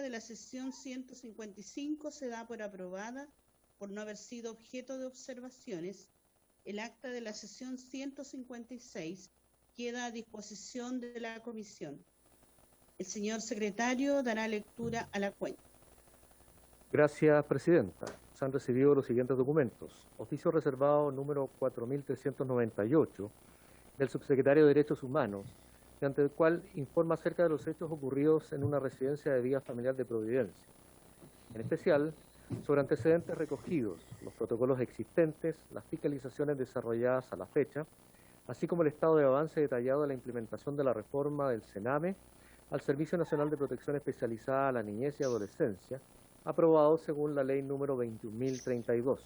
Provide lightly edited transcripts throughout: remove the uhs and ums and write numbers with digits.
de la sesión 155 se da por aprobada por no haber sido objeto de observaciones. El acta de la sesión 156 queda a disposición de la comisión. El señor secretario dará lectura a la cuenta. Gracias, presidenta. Se han recibido los siguientes documentos. Oficio reservado número 4398 del subsecretario de Derechos Humanos, mediante el cual informa acerca de los hechos ocurridos en una residencia de vida familiar de Providencia. En especial, sobre antecedentes recogidos, los protocolos existentes, las fiscalizaciones desarrolladas a la fecha, así como el estado de avance detallado de la implementación de la reforma del CENAME al Servicio Nacional de Protección Especializada a la Niñez y Adolescencia, aprobado según la ley número 21.032.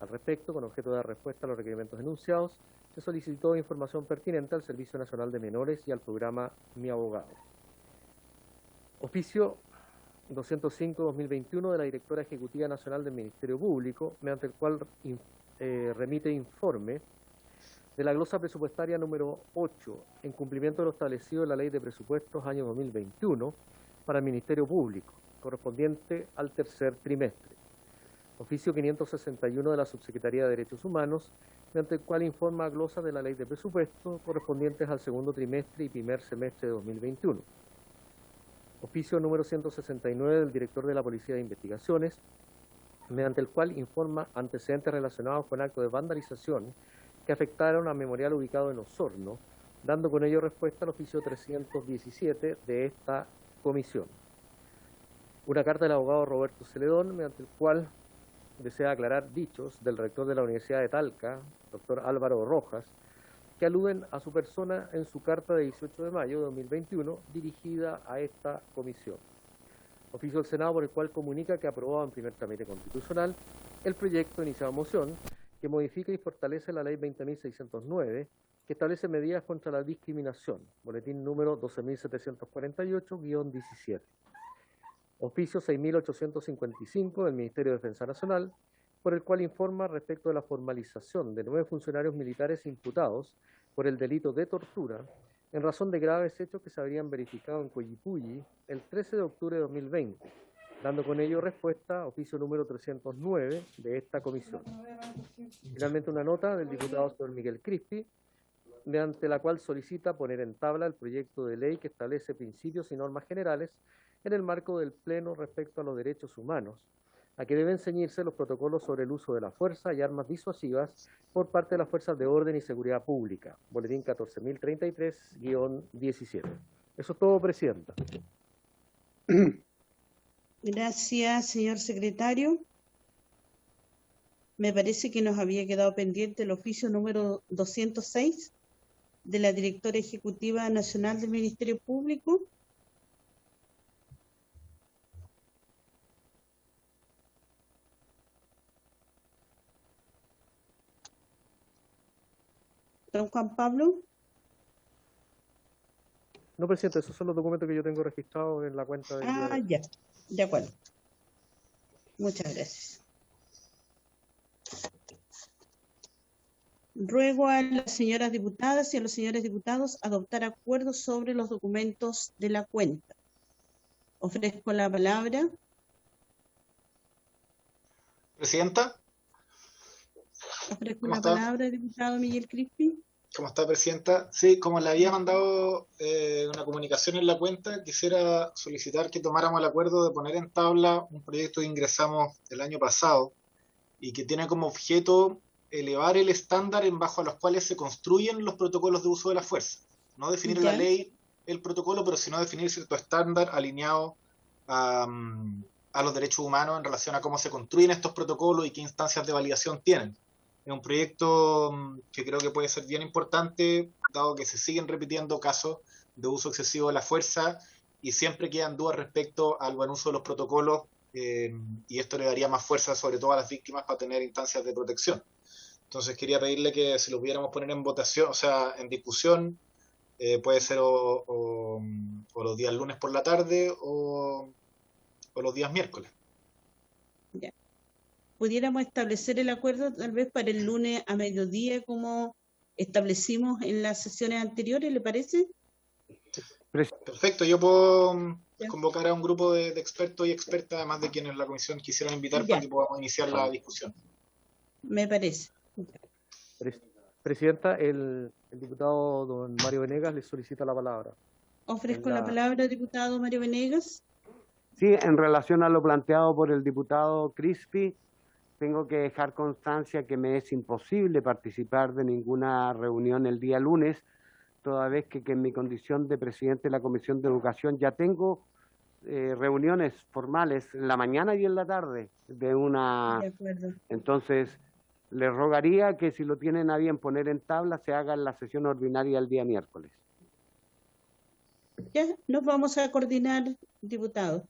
Al respecto, con objeto de dar respuesta a los requerimientos enunciados, se solicitó información pertinente al Servicio Nacional de Menores y al programa Mi Abogado. Oficio 205-2021 de la Directora Ejecutiva Nacional del Ministerio Público, mediante el cual remite informe de la glosa presupuestaria número 8, en cumplimiento de lo establecido en la Ley de Presupuestos año 2021 para el Ministerio Público, correspondiente al tercer trimestre. Oficio 561 de la Subsecretaría de Derechos Humanos, mediante el cual informa glosa de la Ley de Presupuestos correspondientes al segundo trimestre y primer semestre de 2021. Oficio número 169 del Director de la Policía de Investigaciones, mediante el cual informa antecedentes relacionados con actos de vandalización que afectaron a memorial ubicado en Osorno, dando con ello respuesta al oficio 317 de esta comisión. Una carta del abogado Roberto Celedón, mediante el cual desea aclarar dichos del rector de la Universidad de Talca, doctor Álvaro Rojas, que aluden a su persona en su carta de 18 de mayo de 2021 dirigida a esta comisión. Oficio del Senado por el cual comunica que ha aprobado en primer trámite constitucional el proyecto de iniciada moción que modifica y fortalece la ley 20.609 que establece medidas contra la discriminación, boletín número 12.748-17. Oficio 6.855 del Ministerio de Defensa Nacional, por el cual informa respecto de la formalización de 9 funcionarios militares imputados por el delito de tortura en razón de graves hechos que se habrían verificado en Coyipulli el 13 de octubre de 2020, dando con ello respuesta a oficio número 309 de esta comisión. Finalmente, una nota del diputado señor Miguel Crispi, mediante la cual solicita poner en tabla el proyecto de ley que establece principios y normas generales en el marco del Pleno respecto a los derechos humanos, a que deben ceñirse los protocolos sobre el uso de la fuerza y armas disuasivas por parte de las Fuerzas de Orden y Seguridad Pública, boletín 14.033-17. Eso es todo, presidenta. Gracias, señor secretario. Me parece que nos había quedado pendiente el oficio número 206 de la Directora Ejecutiva Nacional del Ministerio Público. Don Juan Pablo. No, presidente, esos son los documentos que yo tengo registrados en la cuenta del día de hoy. Ya, de acuerdo. Muchas gracias. Ruego a las señoras diputadas y a los señores diputados adoptar acuerdos sobre los documentos de la cuenta. Ofrezco la palabra. Presidenta. Ofrezco la palabra, diputado Miguel Crispi. ¿Cómo está, presidenta? Sí, como le había mandado una comunicación en la cuenta, quisiera solicitar que tomáramos el acuerdo de poner en tabla un proyecto que ingresamos el año pasado y que tiene como objeto elevar el estándar en bajo a los cuales se construyen los protocolos de uso de la fuerza. No definir en la ley el protocolo, pero sino definir cierto estándar alineado a los derechos humanos en relación a cómo se construyen estos protocolos y qué instancias de validación tienen. Es un proyecto que creo que puede ser bien importante, dado que se siguen repitiendo casos de uso excesivo de la fuerza y siempre quedan dudas respecto al buen uso de los protocolos, y esto le daría más fuerza sobre todo a las víctimas para tener instancias de protección. Entonces quería pedirle que si lo pudiéramos poner en votación, o sea, en discusión, puede ser o los días lunes por la tarde o los días miércoles. Ya. Pudiéramos establecer el acuerdo tal vez para el lunes a mediodía, como establecimos en las sesiones anteriores, ¿le parece? Perfecto, yo puedo Ya. convocar a un grupo de expertos y expertas, además de quienes la comisión quisieran invitar, Ya. para que podamos iniciar la discusión. Me parece. Presidenta, el diputado don Mario Venegas le solicita la palabra. Ofrezco la palabra al diputado Mario Venegas. Sí, en relación a lo planteado por el diputado Crispi, tengo que dejar constancia que me es imposible participar de ninguna reunión el día lunes, toda vez que en mi condición de presidente de la Comisión de Educación ya tengo reuniones formales en la mañana y en la tarde de una... De acuerdo. Entonces, les rogaría que si lo tienen a bien poner en tabla, se haga en la sesión ordinaria el día miércoles. Ya, nos vamos a coordinar, diputado.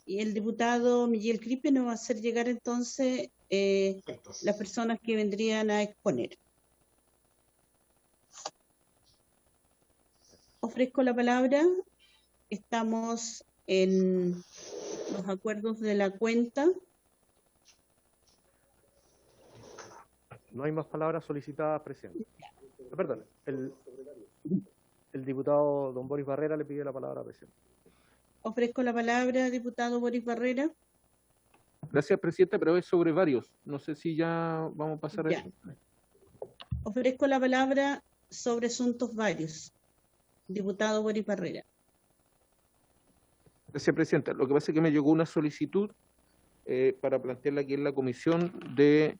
Y el diputado Miguel Crispi nos va a hacer llegar entonces las personas que vendrían a exponer. Ofrezco la palabra. Estamos en los acuerdos de la cuenta. No hay más palabras solicitadas, presidente. Perdón, el diputado don Boris Barrera le pide la palabra, presidente. Ofrezco la palabra, diputado Boris Barrera. Gracias, presidenta, pero es sobre varios. No sé si ya vamos a pasar a Ya. eso. Ofrezco la palabra sobre asuntos varios. Diputado Boris Barrera. Gracias, presidenta. Lo que pasa es que me llegó una solicitud para plantearla aquí en la comisión de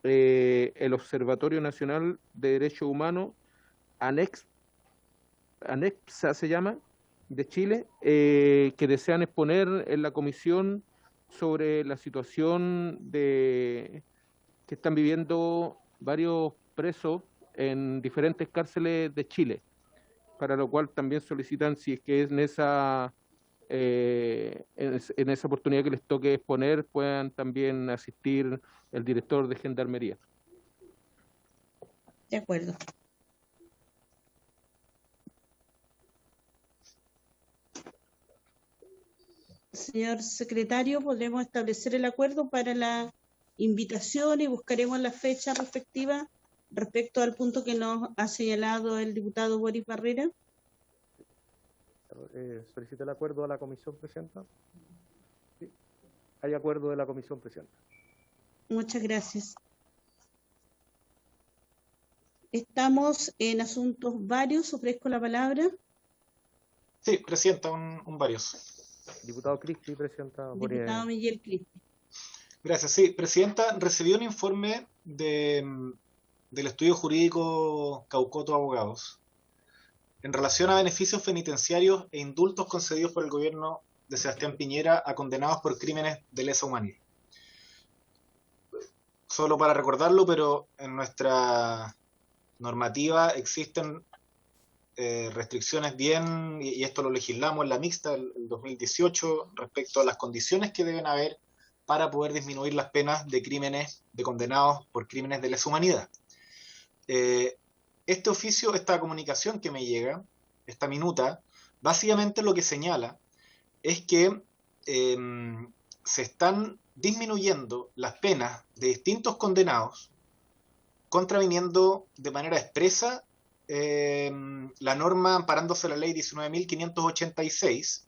el Observatorio Nacional de Derechos Humanos, ANEXA se llama, de Chile, que desean exponer en la comisión sobre la situación que están viviendo varios presos en diferentes cárceles de Chile, para lo cual también solicitan, si es que es en esa oportunidad que les toque exponer, puedan también asistir el director de Gendarmería. De acuerdo. Señor secretario, podremos establecer el acuerdo para la invitación y buscaremos la fecha respectiva respecto al punto que nos ha señalado el diputado Boris Barrera. ¿Solicita el acuerdo a la comisión, presidenta? Sí. Hay acuerdo de la comisión, presidenta. Muchas gracias. Estamos en asuntos varios. Ofrezco la palabra. Sí, presidenta, un varios. Diputado Crispi, presidenta. Diputado Miguel Crispi. Gracias. Sí, presidenta, recibí un informe del estudio jurídico Caucoto Abogados en relación a beneficios penitenciarios e indultos concedidos por el gobierno de Sebastián Piñera a condenados por crímenes de lesa humanidad. Solo para recordarlo, pero en nuestra normativa existen restricciones bien, y esto lo legislamos en la mixta del 2018, respecto a las condiciones que deben haber para poder disminuir las penas de crímenes de condenados por crímenes de lesa humanidad. Este oficio, esta comunicación que me llega, esta minuta, básicamente lo que señala es que se están disminuyendo las penas de distintos condenados, contraviniendo de manera expresa la norma amparándose la ley 19.586,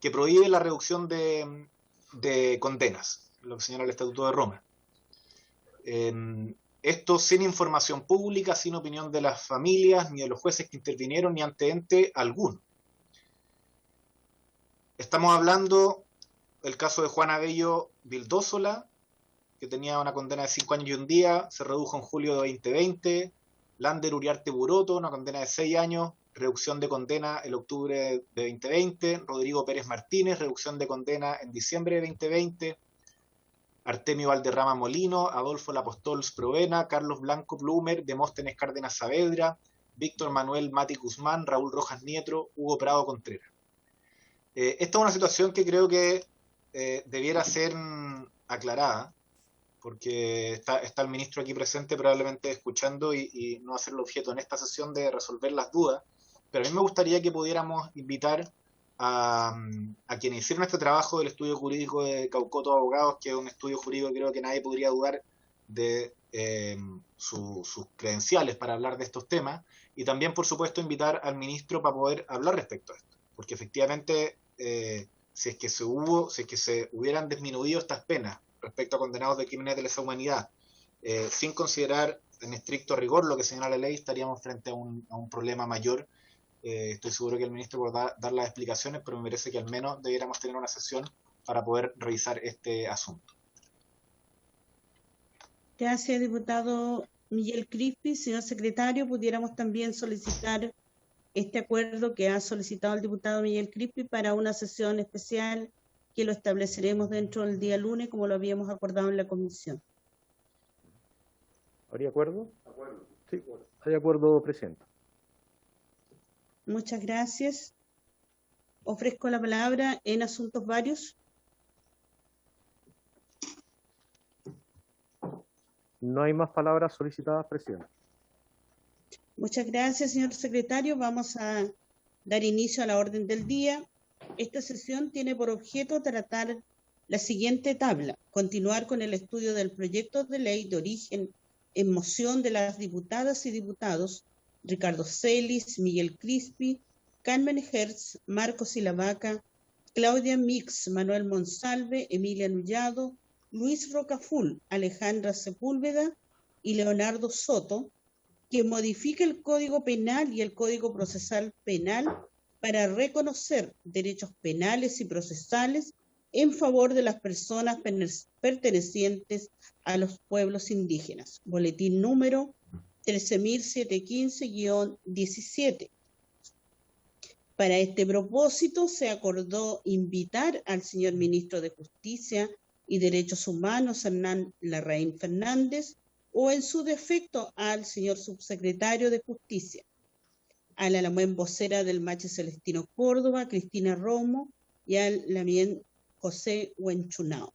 que prohíbe la reducción de condenas, lo que señala el Estatuto de Roma. Esto sin información pública, sin opinión de las familias, ni de los jueces que intervinieron, ni ante ente alguno. Estamos hablando del caso de Juan Abello Vildósola, que tenía una condena de 5 años y un día, se redujo en julio de 2020. Lander Uriarte Buroto, una condena de 6 años, reducción de condena en octubre de 2020. Rodrigo Pérez Martínez, reducción de condena en diciembre de 2020. Artemio Valderrama Molino, Adolfo Lapostols Provena, Carlos Blanco Plumer, Demóstenes Cárdenas Saavedra, Víctor Manuel Mati Guzmán, Raúl Rojas Nietro, Hugo Prado Contreras. Esta es una situación que creo que debiera ser aclarada, porque está el ministro aquí presente probablemente escuchando y no va a ser el objeto en esta sesión de resolver las dudas, pero a mí me gustaría que pudiéramos invitar a quienes hicieron este trabajo del estudio jurídico de Caucoto Abogados, que es un estudio jurídico que creo que nadie podría dudar de sus credenciales para hablar de estos temas, y también, por supuesto, invitar al ministro para poder hablar respecto a esto, porque efectivamente, si es que se hubieran disminuido estas penas respecto a condenados de crímenes de lesa humanidad, sin considerar en estricto rigor lo que señala la ley, estaríamos frente a un problema mayor. Estoy seguro que el ministro podrá dar las explicaciones, pero me parece que al menos debiéramos tener una sesión para poder revisar este asunto. Gracias, diputado Miguel Crispi. Señor secretario, pudiéramos también solicitar este acuerdo que ha solicitado el diputado Miguel Crispi para una sesión especial que lo estableceremos dentro del día lunes, como lo habíamos acordado en la comisión. ¿Habría acuerdo? Sí, hay acuerdo, presidente. Muchas gracias. Ofrezco la palabra en asuntos varios. No hay más palabras solicitadas, presidente. Muchas gracias, señor secretario. Vamos a dar inicio a la orden del día. Esta sesión tiene por objeto tratar la siguiente tabla: continuar con el estudio del proyecto de ley de origen en moción de las diputadas y diputados Ricardo Celis, Miguel Crispi, Carmen Hertz, Marcos Silavaca, Claudia Mix, Manuel Monsalve, Emilia Nullado, Luis Rocaful, Alejandra Sepúlveda y Leonardo Soto, que modifica el Código Penal y el Código Procesal Penal para reconocer derechos penales y procesales en favor de las personas pertenecientes a los pueblos indígenas. Boletín número 13.715-17. Para este propósito se acordó invitar al señor ministro de Justicia y Derechos Humanos, Hernán Larraín Fernández, o en su defecto al señor subsecretario de Justicia, a la Lamuen vocera del Mache Celestino Córdoba, Cristina Romo, y al Lamien José Huenchunao.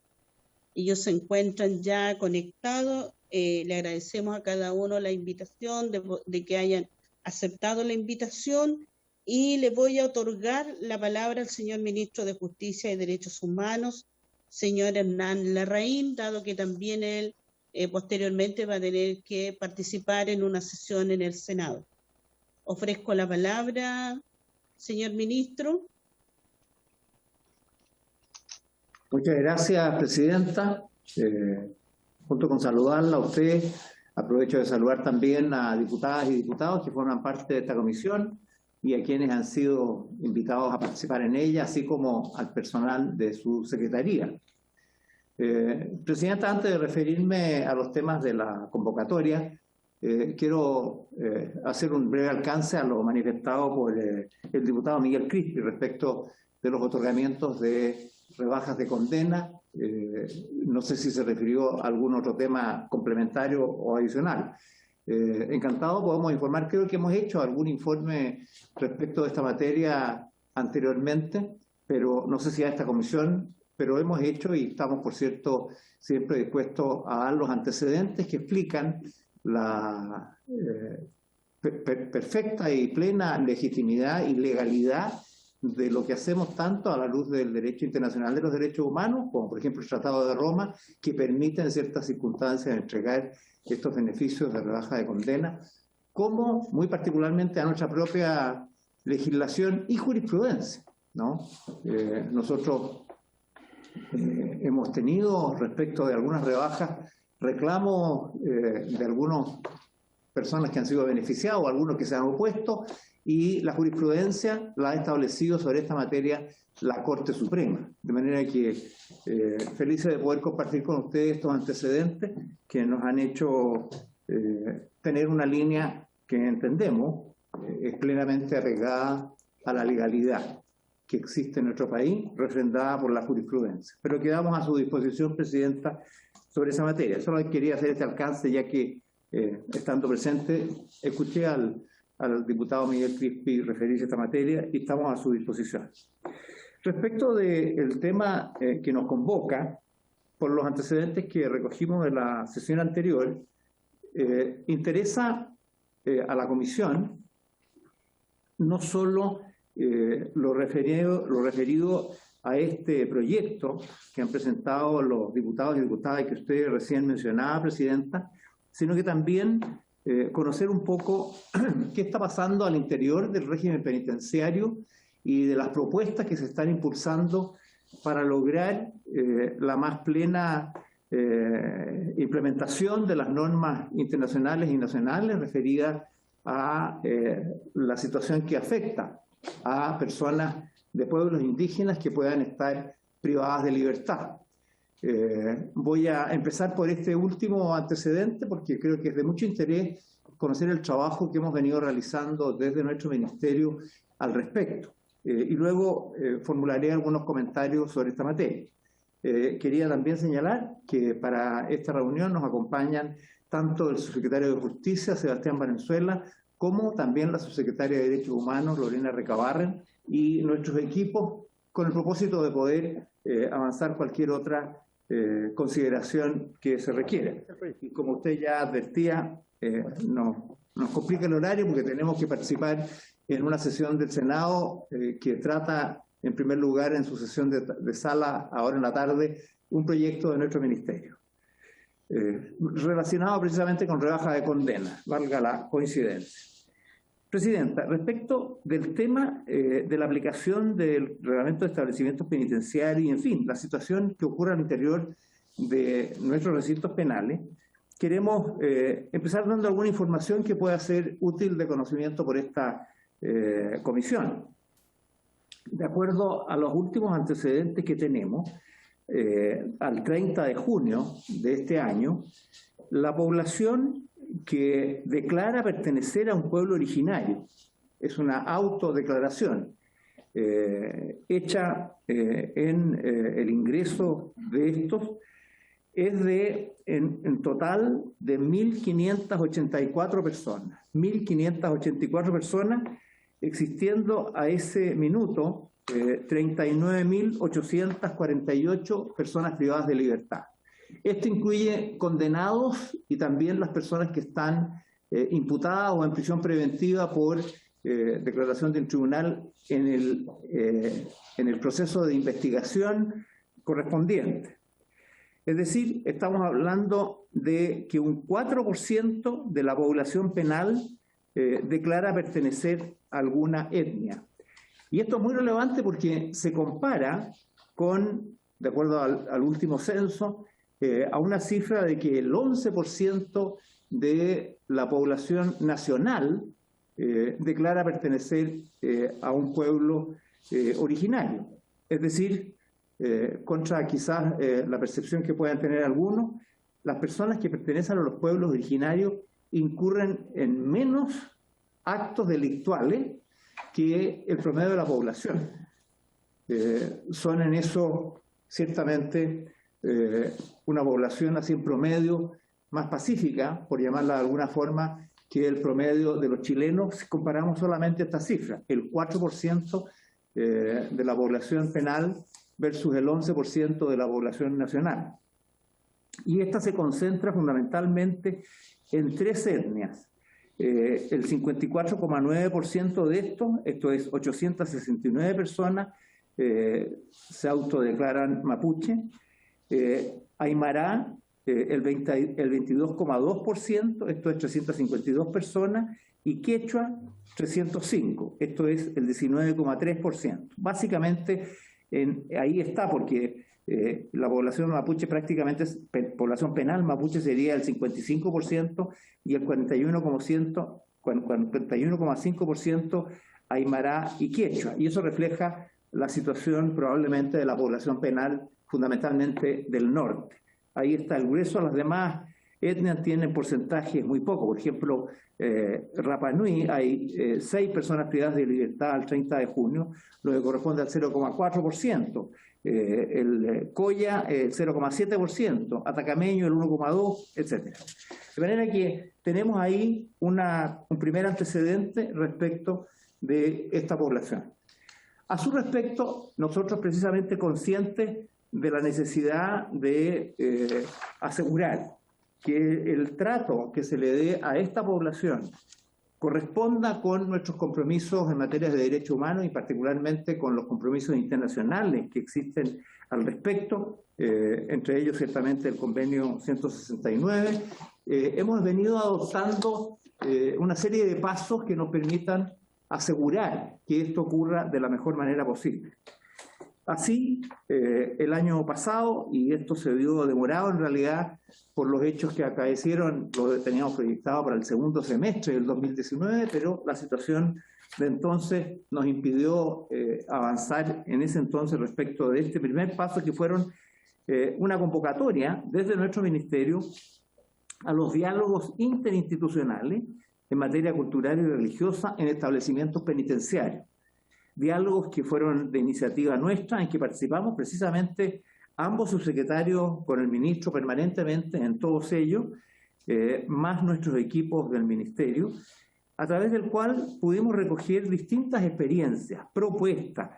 Ellos se encuentran ya conectados. Le agradecemos a cada uno la invitación, de que hayan aceptado la invitación, y le voy a otorgar la palabra al señor ministro de Justicia y Derechos Humanos, señor Hernán Larraín, dado que también él posteriormente va a tener que participar en una sesión en el Senado. Ofrezco la palabra, señor ministro. Muchas gracias, presidenta. Junto con saludarla a usted, aprovecho de saludar también a diputadas y diputados que forman parte de esta comisión y a quienes han sido invitados a participar en ella, así como al personal de su secretaría. Presidenta, antes de referirme a los temas de la convocatoria, quiero hacer un breve alcance a lo manifestado por el diputado Miguel Crispi respecto de los otorgamientos de rebajas de condena. No sé si se refirió a algún otro tema complementario o adicional. Encantado, podemos informar. Creo que hemos hecho algún informe respecto de esta materia anteriormente, pero no sé si a esta comisión, pero hemos hecho y estamos, por cierto, siempre dispuestos a dar los antecedentes que explican la perfecta y plena legitimidad y legalidad de lo que hacemos, tanto a la luz del derecho internacional de los derechos humanos, como por ejemplo el Tratado de Roma, que permite en ciertas circunstancias entregar estos beneficios de rebaja de condena, como muy particularmente a nuestra propia legislación y jurisprudencia, ¿no? Nosotros hemos tenido, respecto de algunas rebajas, reclamos de algunas personas que han sido beneficiados o algunos que se han opuesto, y la jurisprudencia la ha establecido sobre esta materia la Corte Suprema. De manera que felices de poder compartir con ustedes estos antecedentes que nos han hecho tener una línea que entendemos es plenamente arraigada a la legalidad que existe en nuestro país, refrendada por la jurisprudencia. Pero quedamos a su disposición, presidenta, sobre esa materia. Solo quería hacer este alcance, ya que, estando presente, escuché al diputado Miguel Crispi referirse a esta materia y estamos a su disposición. Respecto del tema que nos convoca, por los antecedentes que recogimos en la sesión anterior, interesa a la comisión no solo lo referido a este proyecto que han presentado los diputados y diputadas que usted recién mencionaba, presidenta, sino que también conocer un poco qué está pasando al interior del régimen penitenciario y de las propuestas que se están impulsando para lograr la más plena implementación de las normas internacionales y nacionales referidas a la situación que afecta a personas de pueblos indígenas que puedan estar privadas de libertad. Voy a empezar por este último antecedente porque creo que es de mucho interés conocer el trabajo que hemos venido realizando desde nuestro ministerio al respecto. Y luego formularé algunos comentarios sobre esta materia. Quería también señalar que para esta reunión nos acompañan tanto el subsecretario de Justicia, Sebastián Valenzuela, como también la subsecretaria de Derechos Humanos, Lorena Recabarren, y nuestros equipos, con el propósito de poder avanzar cualquier otra consideración que se requiera. Y como usted ya advertía, nos complica el horario porque tenemos que participar en una sesión del Senado que trata, en primer lugar, en su sesión de sala, ahora en la tarde, un proyecto de nuestro ministerio, relacionado precisamente con rebaja de condena, valga la coincidencia. Presidenta, respecto del tema de la aplicación del reglamento de establecimientos penitenciarios y, en fin, la situación que ocurre al interior de nuestros recintos penales, queremos empezar dando alguna información que pueda ser útil de conocimiento por esta comisión. De acuerdo a los últimos antecedentes que tenemos, al 30 de junio de este año, la población que declara pertenecer a un pueblo originario, es una autodeclaración hecha en el ingreso de estos, es en total de 1.584 personas. 1.584 personas, existiendo a ese minuto 39.848 personas privadas de libertad. Esto incluye condenados y también las personas que están imputadas o en prisión preventiva por declaración del tribunal en el proceso de investigación correspondiente. Es decir, estamos hablando de que un 4% de la población penal declara pertenecer a alguna etnia. Y esto es muy relevante porque se compara con, de acuerdo al último censo, a una cifra de que el 11% de la población nacional declara pertenecer a un pueblo originario. Es decir, contra quizás la percepción que puedan tener algunos, las personas que pertenecen a los pueblos originarios incurren en menos actos delictuales que el promedio de la población. Son en eso ciertamente una población así en promedio más pacífica, por llamarla de alguna forma, que el promedio de los chilenos, si comparamos solamente estas cifras, el 4% de la población penal versus el 11% de la población nacional. Y esta se concentra fundamentalmente en tres etnias. El 54,9% de estos, esto es 869 personas, se autodeclaran mapuche. Aymara, el 22,2%, esto es 352 personas, y quechua, 305, esto es el 19,3%. Básicamente, ahí está, porque la población mapuche prácticamente es población penal mapuche sería el 55% y el 41,5% aymara y quechua. Y eso refleja la situación probablemente de la población penal fundamentalmente del norte. Ahí está el grueso, las demás etnias tienen porcentajes muy pocos. Por ejemplo, Rapa Nui hay 6 personas privadas de libertad al 30 de junio, lo que corresponde al 0,4%. El Coya, el 0,7%, Atacameño, el 1,2%, etc. De manera que tenemos ahí un primer antecedente respecto de esta población. A su respecto, nosotros precisamente conscientes de la necesidad de asegurar que el trato que se le dé a esta población corresponda con nuestros compromisos en materia de derechos humanos y particularmente con los compromisos internacionales que existen al respecto, entre ellos ciertamente el convenio 169 hemos venido adoptando una serie de pasos que nos permitan asegurar que esto ocurra de la mejor manera posible. Así, el año pasado, y esto se vio demorado en realidad por los hechos que acaecieron, lo teníamos proyectado para el segundo semestre del 2019, pero la situación de entonces nos impidió avanzar en ese entonces respecto de este primer paso, que fueron una convocatoria desde nuestro ministerio a los diálogos interinstitucionales en materia cultural y religiosa en establecimientos penitenciarios. Diálogos que fueron de iniciativa nuestra, en que participamos precisamente ambos subsecretarios con el ministro permanentemente en todos ellos, más nuestros equipos del ministerio, a través del cual pudimos recoger distintas experiencias, propuestas,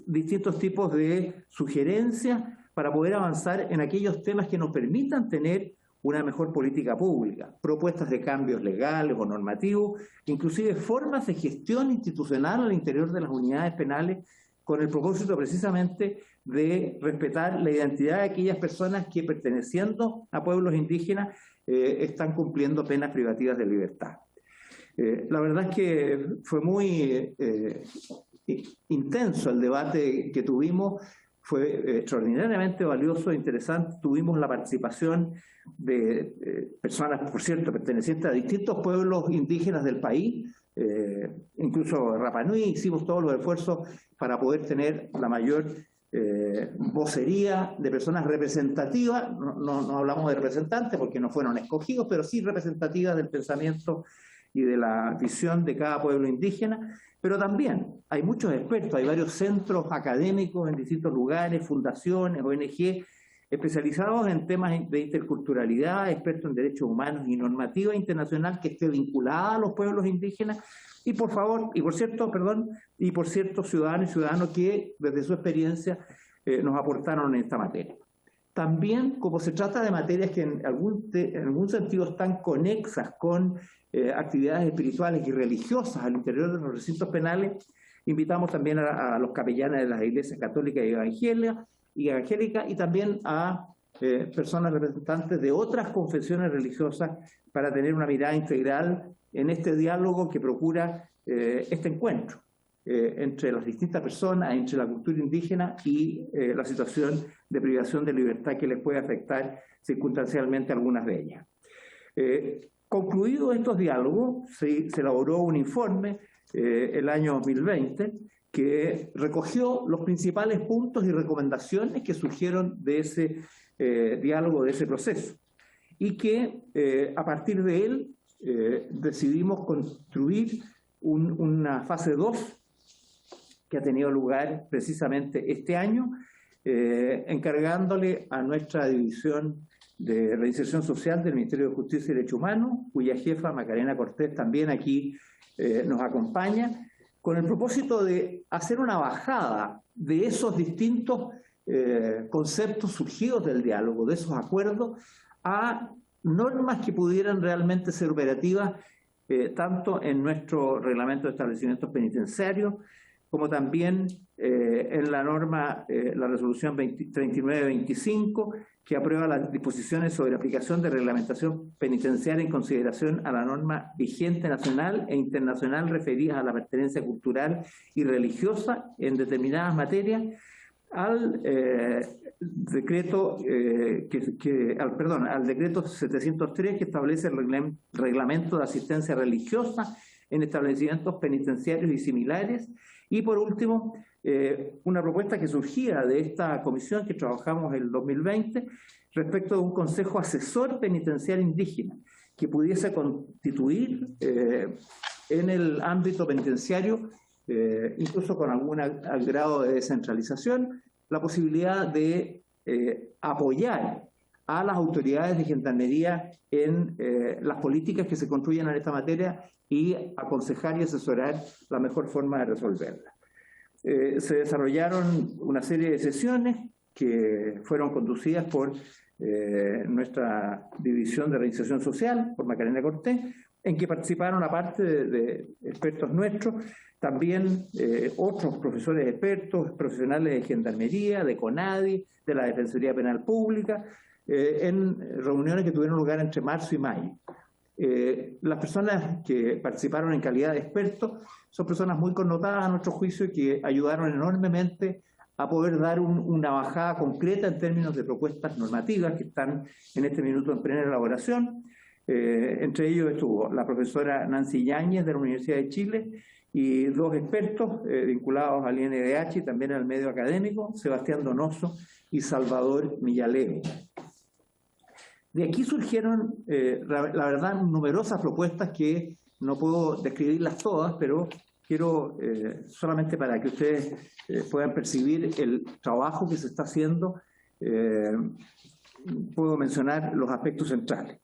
distintos tipos de sugerencias para poder avanzar en aquellos temas que nos permitan tener una mejor política pública, propuestas de cambios legales o normativos, inclusive formas de gestión institucional al interior de las unidades penales, con el propósito precisamente de respetar la identidad de aquellas personas que, perteneciendo a pueblos indígenas, están cumpliendo penas privativas de libertad. La verdad es que fue muy intenso el debate que tuvimos, fue extraordinariamente valioso e interesante. Tuvimos la participación de personas, por cierto, pertenecientes a distintos pueblos indígenas del país, incluso Rapa Nui. Hicimos todos los esfuerzos para poder tener la mayor vocería de personas representativas. No hablamos de representantes porque no fueron escogidos, pero sí representativas del pensamiento y de la visión de cada pueblo indígena. Pero también hay muchos expertos, hay varios centros académicos en distintos lugares, fundaciones, ONG, especializados en temas de interculturalidad, expertos en derechos humanos y normativa internacional que esté vinculada a los pueblos indígenas, y por cierto, ciudadanos y ciudadanos que desde su experiencia nos aportaron en esta materia. También, como se trata de materias que en algún sentido están conexas con actividades espirituales y religiosas al interior de los recintos penales, invitamos también a los capellanes de las iglesias católicas y evangélicas y también a personas representantes de otras confesiones religiosas para tener una mirada integral en este diálogo que procura este encuentro entre las distintas personas, entre la cultura indígena y la situación de privación de libertad que les puede afectar circunstancialmente a algunas de ellas. Concluidos estos diálogos, se elaboró un informe el año 2020 que recogió los principales puntos y recomendaciones que surgieron de ese diálogo, de ese proceso, y que a partir de él decidimos construir una fase 2 que ha tenido lugar precisamente este año, encargándole a nuestra división de reinserción social del Ministerio de Justicia y Derechos Humanos, cuya jefa, Macarena Cortés, también aquí nos acompaña, con el propósito de hacer una bajada de esos distintos conceptos surgidos del diálogo, de esos acuerdos, a normas que pudieran realmente ser operativas tanto en nuestro reglamento de establecimientos penitenciarios, como también en la norma, la resolución 3925, que aprueba las disposiciones sobre aplicación de reglamentación penitenciaria en consideración a la norma vigente nacional e internacional referidas a la pertenencia cultural y religiosa en determinadas materias, al decreto al decreto 703 que establece el reglamento de asistencia religiosa en establecimientos penitenciarios y similares, y por último una propuesta que surgía de esta comisión que trabajamos en el 2020 respecto de un consejo asesor penitenciario indígena que pudiese constituir en el ámbito penitenciario, incluso con algún grado de descentralización, la posibilidad de apoyar a las autoridades de gendarmería en las políticas que se construyen en esta materia y aconsejar y asesorar la mejor forma de resolverla. Se desarrollaron una serie de sesiones que fueron conducidas por nuestra división de reinserción social, por Macarena Cortés, en que participaron, aparte de expertos nuestros, también otros profesores expertos, profesionales de gendarmería, de CONADI, de la Defensoría Penal Pública, en reuniones que tuvieron lugar entre marzo y mayo. Las personas que participaron en calidad de expertos son personas muy connotadas a nuestro juicio y que ayudaron enormemente a poder dar una bajada concreta en términos de propuestas normativas que están en este minuto en plena elaboración. Entre ellos estuvo la profesora Nancy Yáñez de la Universidad de Chile y dos expertos vinculados al INDH y también al medio académico, Sebastián Donoso y Salvador Millaleo. De aquí surgieron, la verdad, numerosas propuestas que no puedo describirlas todas, pero quiero, solamente para que ustedes puedan percibir el trabajo que se está haciendo, puedo mencionar los aspectos centrales.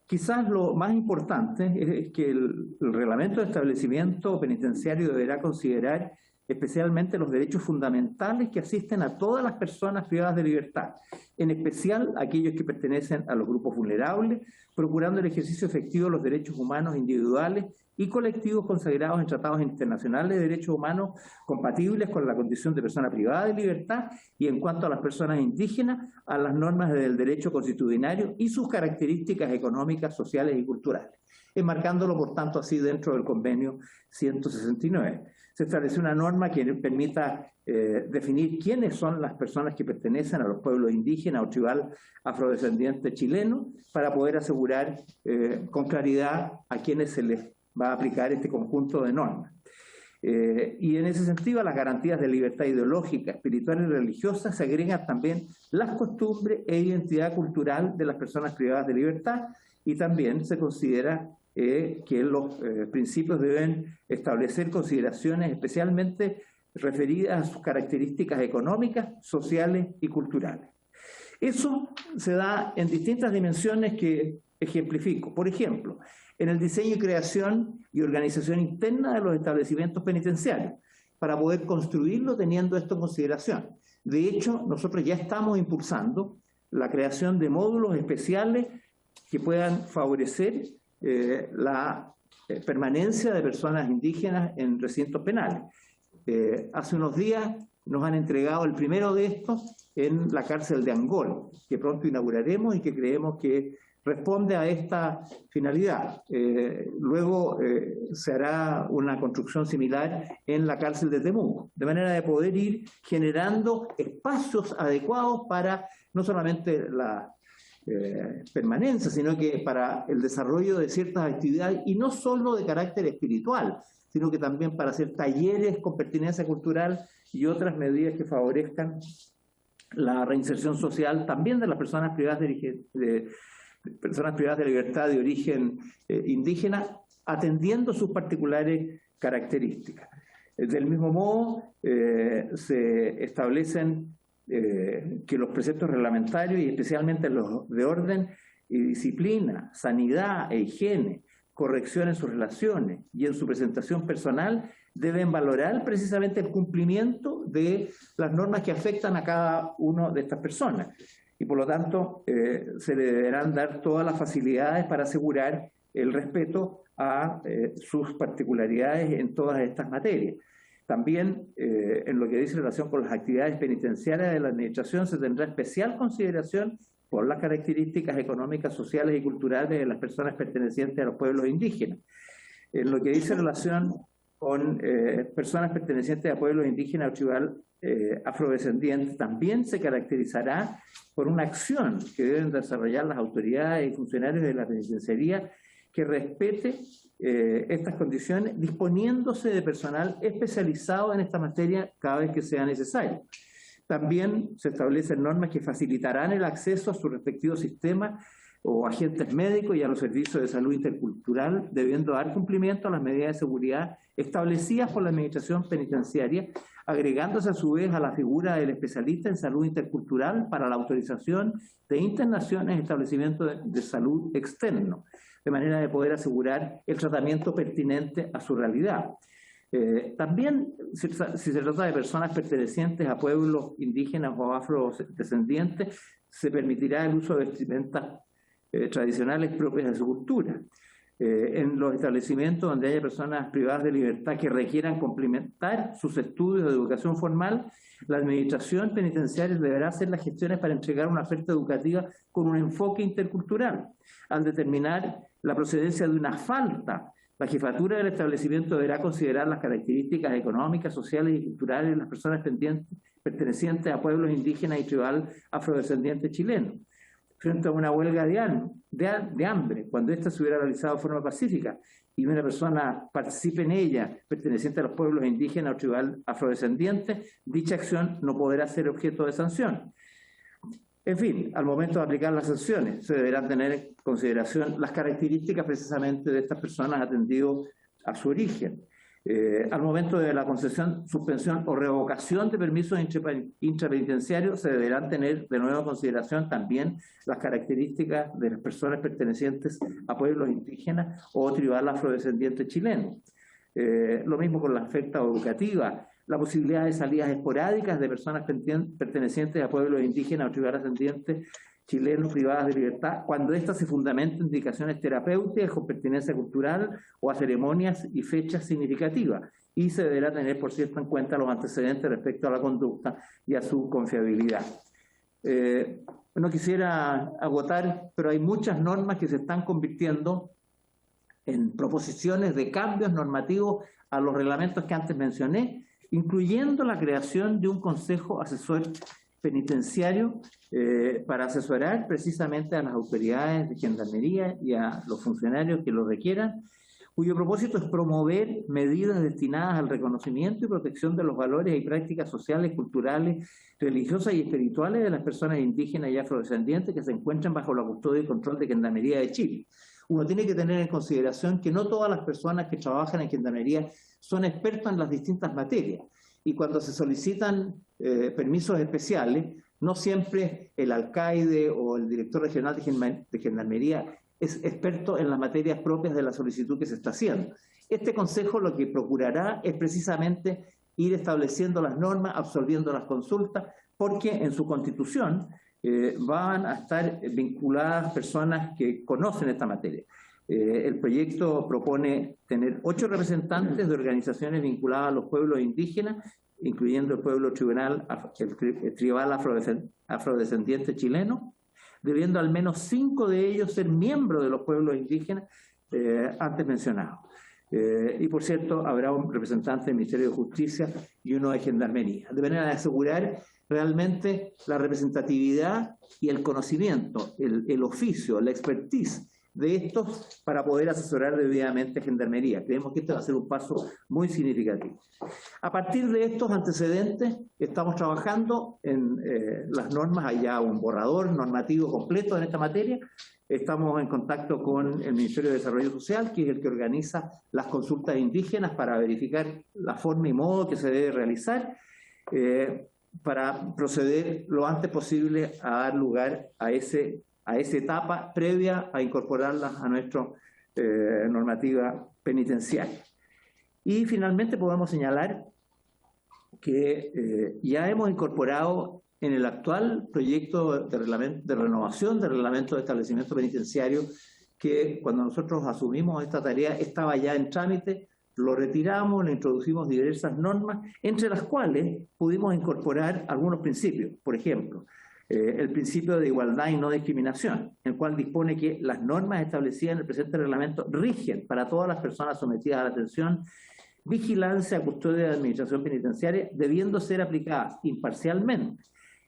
Quizás lo más importante es que el reglamento de establecimiento penitenciario deberá considerar especialmente los derechos fundamentales que asisten a todas las personas privadas de libertad, en especial aquellos que pertenecen a los grupos vulnerables, procurando el ejercicio efectivo de los derechos humanos individuales y colectivos consagrados en tratados internacionales de derechos humanos compatibles con la condición de persona privada de libertad y en cuanto a las personas indígenas, a las normas del derecho constitucional y sus características económicas, sociales y culturales, enmarcándolo por tanto así dentro del convenio 169. Se estableció una norma que permita definir quiénes son las personas que pertenecen a los pueblos indígenas o tribal afrodescendiente chileno para poder asegurar con claridad a quienes se les va a aplicar este conjunto de normas. Y en ese sentido, a las garantías de libertad ideológica, espiritual y religiosa se agregan también las costumbres e identidad cultural de las personas privadas de libertad y también se considera que los principios deben establecer consideraciones especialmente referidas a sus características económicas, sociales y culturales. Eso se da en distintas dimensiones que ejemplifico. Por ejemplo, en el diseño y creación y organización interna de los establecimientos penitenciarios, para poder construirlo teniendo esto en consideración. De hecho, nosotros ya estamos impulsando la creación de módulos especiales que puedan favorecer la permanencia de personas indígenas en recintos penales. Hace unos días nos han entregado el primero de estos en la cárcel de Angol, que pronto inauguraremos y que creemos que responde a esta finalidad. Luego se hará una construcción similar en la cárcel de Temuco, de manera de poder ir generando espacios adecuados para no solamente la permanencia, sino que para el desarrollo de ciertas actividades, y no solo de carácter espiritual, sino que también para hacer talleres con pertinencia cultural y otras medidas que favorezcan la reinserción social también de las personas privadas de libertad de origen indígena, atendiendo sus particulares características. Del mismo modo, se establecen que los preceptos reglamentarios y especialmente los de orden y disciplina, sanidad e higiene, corrección en sus relaciones y en su presentación personal deben valorar precisamente el cumplimiento de las normas que afectan a cada una de estas personas. Y por lo tanto, se le deberán dar todas las facilidades para asegurar el respeto a sus particularidades en todas estas materias. También, en lo que dice relación con las actividades penitenciarias de la Administración, se tendrá especial consideración por las características económicas, sociales y culturales de las personas pertenecientes a los pueblos indígenas. En lo que dice relación con personas pertenecientes a pueblos indígenas o tribal afrodescendientes, también se caracterizará por una acción que deben desarrollar las autoridades y funcionarios de la penitenciaría que respete estas condiciones, disponiéndose de personal especializado en esta materia cada vez que sea necesario. También se establecen normas que facilitarán el acceso a su respectivo sistema o agentes médicos y a los servicios de salud intercultural, debiendo dar cumplimiento a las medidas de seguridad establecidas por la Administración Penitenciaria, agregándose a su vez a la figura del especialista en salud intercultural para la autorización de internaciones en establecimientos de salud externos, de manera de poder asegurar el tratamiento pertinente a su realidad. También, si se trata de personas pertenecientes a pueblos indígenas o afrodescendientes, se permitirá el uso de vestimentas tradicionales propias de su cultura. en los establecimientos donde haya personas privadas de libertad que requieran complementar sus estudios de educación formal, la administración penitenciaria deberá hacer las gestiones para entregar una oferta educativa con un enfoque intercultural. Al determinar la procedencia de una falta, la jefatura del establecimiento deberá considerar las características económicas, sociales y culturales de las personas pertenecientes a pueblos indígenas y tribal afrodescendientes chilenos. Frente a una huelga de hambre, cuando ésta se hubiera realizado de forma pacífica y una persona participe en ella, perteneciente a los pueblos indígenas o tribal afrodescendientes, dicha acción no podrá ser objeto de sanción. En fin, al momento de aplicar las sanciones, se deberán tener en consideración las características precisamente de estas personas atendido a su origen. Al momento de la concesión, suspensión o revocación de permisos intrapenitenciarios, se deberán tener de nuevo en consideración también las características de las personas pertenecientes a pueblos indígenas o tribal afrodescendientes chilenos. Lo mismo con la oferta educativa, la posibilidad de salidas esporádicas de personas pertenecientes a pueblos indígenas o tribal ascendientes chilenos privadas de libertad, cuando éstas se fundamenten en indicaciones terapéuticas con pertinencia cultural o a ceremonias y fechas significativas. Y se deberá tener, por cierto, en cuenta los antecedentes respecto a la conducta y a su confiabilidad. No quisiera agotar, pero hay muchas normas que se están convirtiendo en proposiciones de cambios normativos a los reglamentos que antes mencioné, incluyendo la creación de un consejo asesor penitenciario para asesorar precisamente a las autoridades de gendarmería y a los funcionarios que lo requieran, cuyo propósito es promover medidas destinadas al reconocimiento y protección de los valores y prácticas sociales, culturales, religiosas y espirituales de las personas indígenas y afrodescendientes que se encuentran bajo la custodia y control de Gendarmería de Chile. Uno tiene que tener en consideración que no todas las personas que trabajan en Gendarmería son expertos en las distintas materias, y cuando se solicitan permisos especiales, no siempre el alcaide o el director regional de Gendarmería es experto en las materias propias de la solicitud que se está haciendo. Este consejo lo que procurará es precisamente ir estableciendo las normas, absolviendo las consultas, porque en su constitución van a estar vinculadas personas que conocen esta materia. El proyecto propone tener 8 representantes de organizaciones vinculadas a los pueblos indígenas, incluyendo el pueblo tribal afrodescendiente chileno, debiendo al menos 5 de ellos ser miembros de los pueblos indígenas antes mencionados. Y por cierto, habrá un representante del Ministerio de Justicia y uno de Gendarmería, de manera de asegurar realmente la representatividad y el conocimiento, el oficio, la expertise de estos para poder asesorar debidamente a Gendarmería. Creemos que este va a ser un paso muy significativo. A partir de estos antecedentes, estamos trabajando en las normas, hay ya un borrador normativo completo en esta materia. Estamos en contacto con el Ministerio de Desarrollo Social, que es el que organiza las consultas indígenas para verificar la forma y modo que se debe realizar, para proceder lo antes posible a dar lugar a esa etapa previa a incorporarlas a nuestra normativa penitenciaria. Y finalmente podemos señalar que ya hemos incorporado en el actual proyecto de renovación del reglamento de establecimiento penitenciario, que cuando nosotros asumimos esta tarea estaba ya en trámite, lo retiramos, le introducimos diversas normas, entre las cuales pudimos incorporar algunos principios. Por ejemplo, el principio de igualdad y no discriminación, el cual dispone que las normas establecidas en el presente reglamento rigen para todas las personas sometidas a la atención, vigilancia, custodia de administración penitenciaria, debiendo ser aplicadas imparcialmente.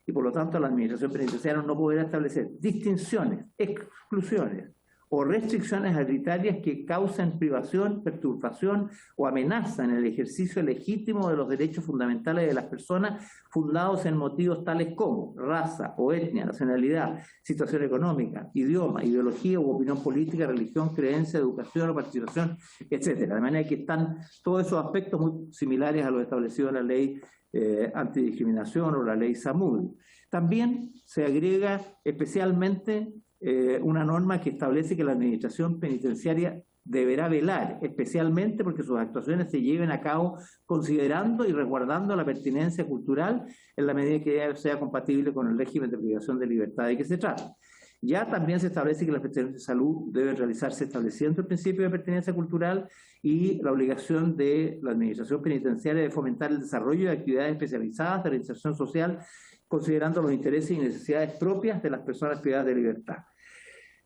Y por lo tanto la administración penitenciaria no podrá establecer distinciones, exclusiones o restricciones arbitrarias que causen privación, perturbación o amenaza en el ejercicio legítimo de los derechos fundamentales de las personas fundados en motivos tales como raza o etnia, nacionalidad, situación económica, idioma, ideología u opinión política, religión, creencia, educación o participación, etcétera. De manera que están todos esos aspectos muy similares a los establecidos en la ley antidiscriminación o la ley SAMUD. También se agrega especialmente una norma que establece que la administración penitenciaria deberá velar especialmente porque sus actuaciones se lleven a cabo considerando y resguardando la pertinencia cultural en la medida que sea compatible con el régimen de privación de libertad de que se trata. Ya también se establece que las prestaciones de salud deben realizarse estableciendo el principio de pertenencia cultural y la obligación de la administración penitenciaria de fomentar el desarrollo de actividades especializadas de reinserción social, considerando los intereses y necesidades propias de las personas privadas de libertad.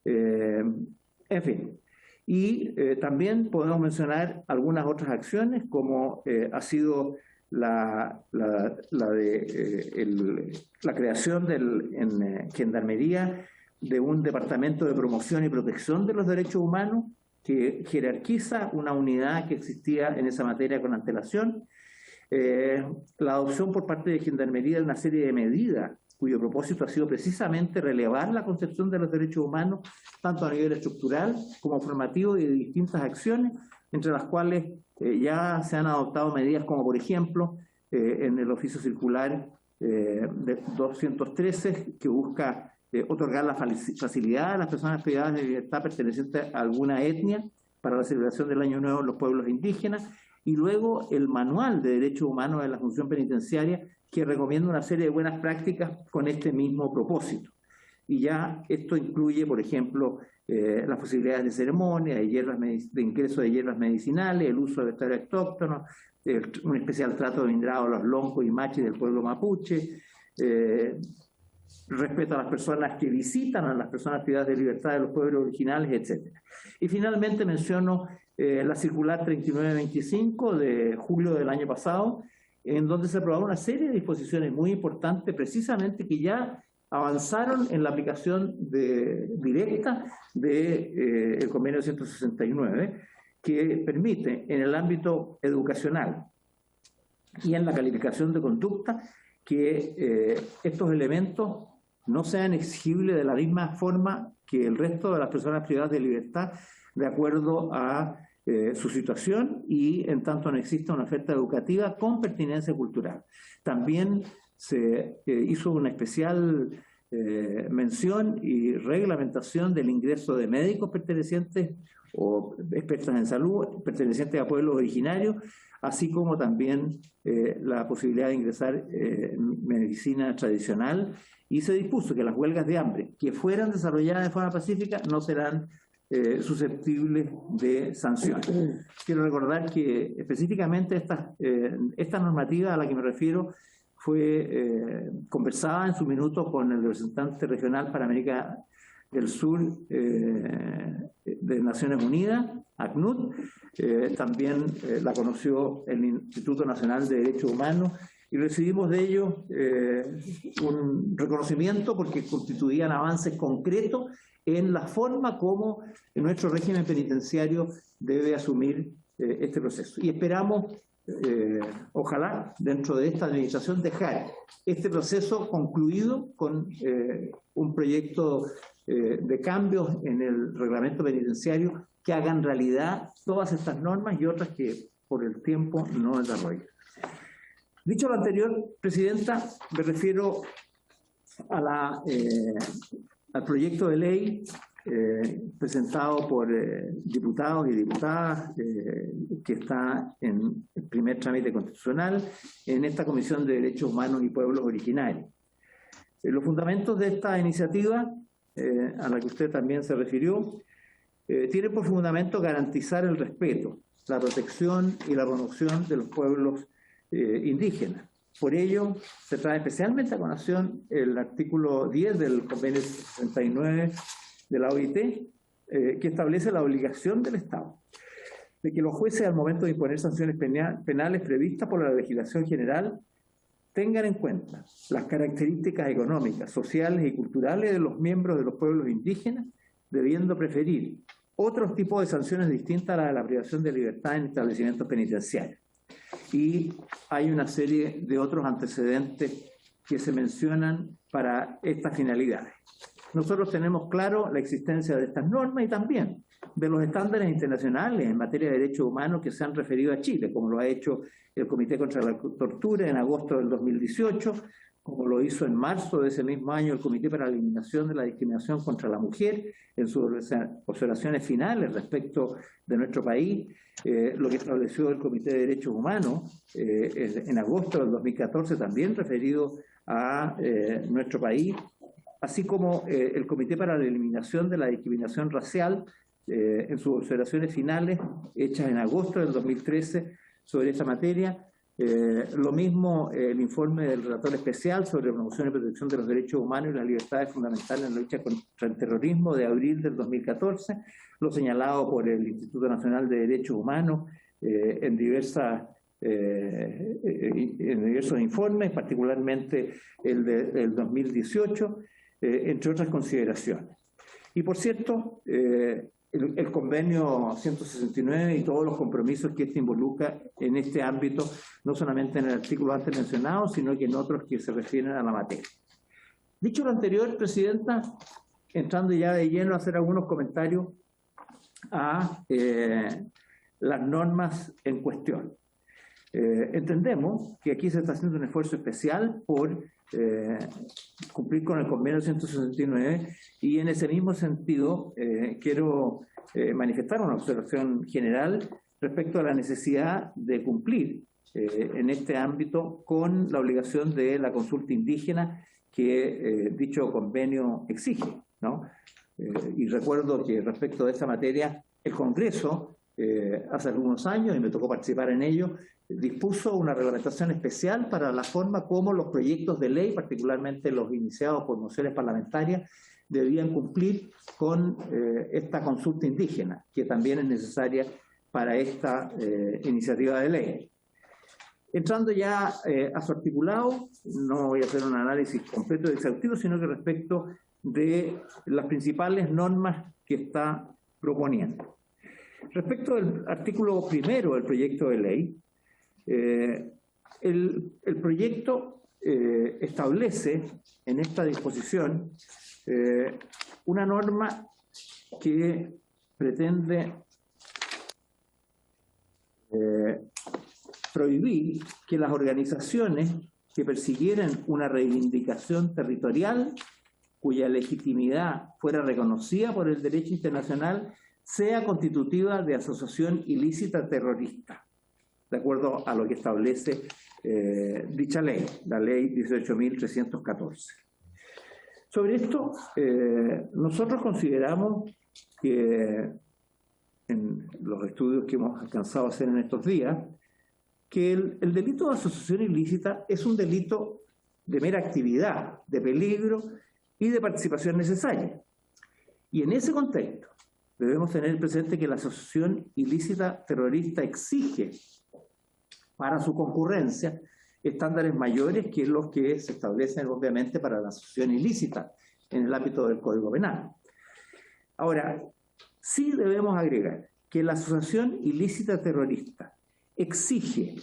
En fin. Y también podemos mencionar algunas otras acciones, como ha sido la creación en Gendarmería de un departamento de promoción y protección de los derechos humanos que jerarquiza una unidad que existía en esa materia con antelación. La adopción por parte de Gendarmería de una serie de medidas cuyo propósito ha sido precisamente relevar la concepción de los derechos humanos, tanto a nivel estructural como formativo, y de distintas acciones, entre las cuales ya se han adoptado medidas como, por ejemplo, en el oficio circular 213, que busca otorgar la facilidad a las personas privadas de libertad pertenecientes a alguna etnia para la celebración del Año Nuevo en los pueblos indígenas, y luego el Manual de Derechos Humanos de la Función Penitenciaria, que recomienda una serie de buenas prácticas con este mismo propósito. Y ya esto incluye, por ejemplo, las posibilidades de ceremonia, de ingreso de hierbas medicinales, el uso de vestuario autóctono, un especial trato brindado a los loncos y machis del pueblo mapuche, respeto a las personas que visitan a las personas privadas de libertad de los pueblos originales, etc. Y finalmente menciono la circular 3925 de julio del año pasado, en donde se aprobaron una serie de disposiciones muy importantes, precisamente que ya avanzaron en la aplicación directa del convenio 169, que permite en el ámbito educacional y en la calificación de conducta que estos elementos no sean exigibles de la misma forma que el resto de las personas privadas de libertad, de acuerdo a su situación, y en tanto no exista una oferta educativa con pertinencia cultural. También se hizo una especial mención y reglamentación del ingreso de médicos pertenecientes o expertos en salud pertenecientes a pueblos originarios, así como también la posibilidad de ingresar medicina tradicional, y se dispuso que las huelgas de hambre que fueran desarrolladas de forma pacífica no serán susceptibles de sanciones. Quiero recordar que específicamente esta normativa a la que me refiero fue conversada en su minuto con el representante regional para América del Sur de Naciones Unidas, ACNUD. También la conoció el Instituto Nacional de Derechos Humanos, y recibimos de ellos un reconocimiento porque constituían avances concretos en la forma como nuestro régimen penitenciario debe asumir este proceso. Y esperamos, ojalá, dentro de esta administración, dejar este proceso concluido con un proyecto de cambios en el reglamento penitenciario que hagan realidad todas estas normas y otras que por el tiempo no desarrollan. Dicho lo anterior, Presidenta, me refiero a al proyecto de ley presentado por diputados y diputadas, que está en el primer trámite constitucional en esta Comisión de Derechos Humanos y Pueblos Originarios. Los fundamentos de esta iniciativa, a la que usted también se refirió, tienen por fundamento garantizar el respeto, la protección y la promoción de los pueblos indígenas. Por ello, se trae especialmente a colación el artículo 10 del convenio 69 de la OIT, que establece la obligación del Estado de que los jueces, al momento de imponer sanciones penales previstas por la legislación general, tengan en cuenta las características económicas, sociales y culturales de los miembros de los pueblos indígenas, debiendo preferir otros tipos de sanciones distintas a la de la privación de libertad en establecimientos penitenciarios. Y hay una serie de otros antecedentes que se mencionan para estas finalidades. Nosotros tenemos claro la existencia de estas normas y también de los estándares internacionales en materia de derechos humanos que se han referido a Chile, como lo ha hecho el Comité contra la Tortura en agosto del 2018, como lo hizo en marzo de ese mismo año el Comité para la Eliminación de la Discriminación contra la Mujer en sus observaciones finales respecto de nuestro país, lo que estableció el Comité de Derechos Humanos en agosto del 2014, también referido a nuestro país, así como el Comité para la Eliminación de la Discriminación Racial, en sus observaciones finales, hechas en agosto del 2013 sobre esta materia. Lo mismo el informe del relator especial sobre promoción y protección de los derechos humanos y las libertades fundamentales en la lucha contra el terrorismo de abril del 2014, lo señalado por el Instituto Nacional de Derechos Humanos en diversos informes, particularmente el del 2018, entre otras consideraciones. Y por cierto, el convenio 169 y todos los compromisos que este involucra en este ámbito, no solamente en el artículo antes mencionado, sino que en otros que se refieren a la materia. Dicho lo anterior, Presidenta, entrando ya de lleno a hacer algunos comentarios a las normas en cuestión. Entendemos que aquí se está haciendo un esfuerzo especial por cumplir con el convenio 169 y en ese mismo sentido quiero manifestar una observación general respecto a la necesidad de cumplir en este ámbito con la obligación de la consulta indígena que dicho convenio exige, ¿no? Y recuerdo que respecto de esta materia el Congreso hace algunos años, y me tocó participar en ello, dispuso una reglamentación especial para la forma como los proyectos de ley, particularmente los iniciados por mociones parlamentarias, debían cumplir con esta consulta indígena, que también es necesaria para esta iniciativa de ley. Entrando ya a su articulado, no voy a hacer un análisis completo y exhaustivo, sino que respecto de las principales normas que está proponiendo. Respecto al artículo primero del proyecto de ley, el proyecto establece en esta disposición una norma que pretende prohibir que las organizaciones que persiguieran una reivindicación territorial cuya legitimidad fuera reconocida por el derecho internacional sea constitutiva de asociación ilícita terrorista, de acuerdo a lo que establece dicha ley, la ley 18.314. Sobre esto, nosotros consideramos que en los estudios que hemos alcanzado a hacer en estos días, que el delito de asociación ilícita es un delito de mera actividad, de peligro y de participación necesaria. Y en ese contexto debemos tener presente que la asociación ilícita terrorista exige para su concurrencia estándares mayores que los que se establecen obviamente para la asociación ilícita en el ámbito del Código Penal. Ahora, sí debemos agregar que la asociación ilícita terrorista exige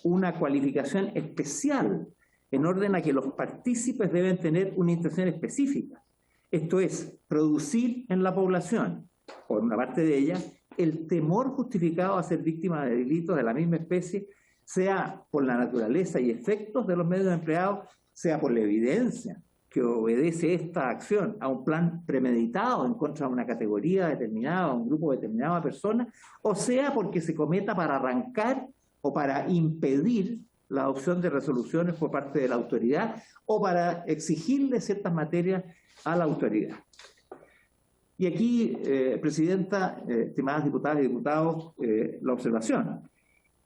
una cualificación especial en orden a que los partícipes deben tener una intención específica. Esto es, producir en la población, por una parte de ella, el temor justificado a ser víctima de delitos de la misma especie, sea por la naturaleza y efectos de los medios empleados, sea por la evidencia que obedece esta acción a un plan premeditado en contra de una categoría determinada, a un grupo determinado de personas, o sea porque se cometa para arrancar o para impedir la adopción de resoluciones por parte de la autoridad o para exigirle ciertas materias a la autoridad. Y aquí, Presidenta, estimadas diputadas y diputados, la observación.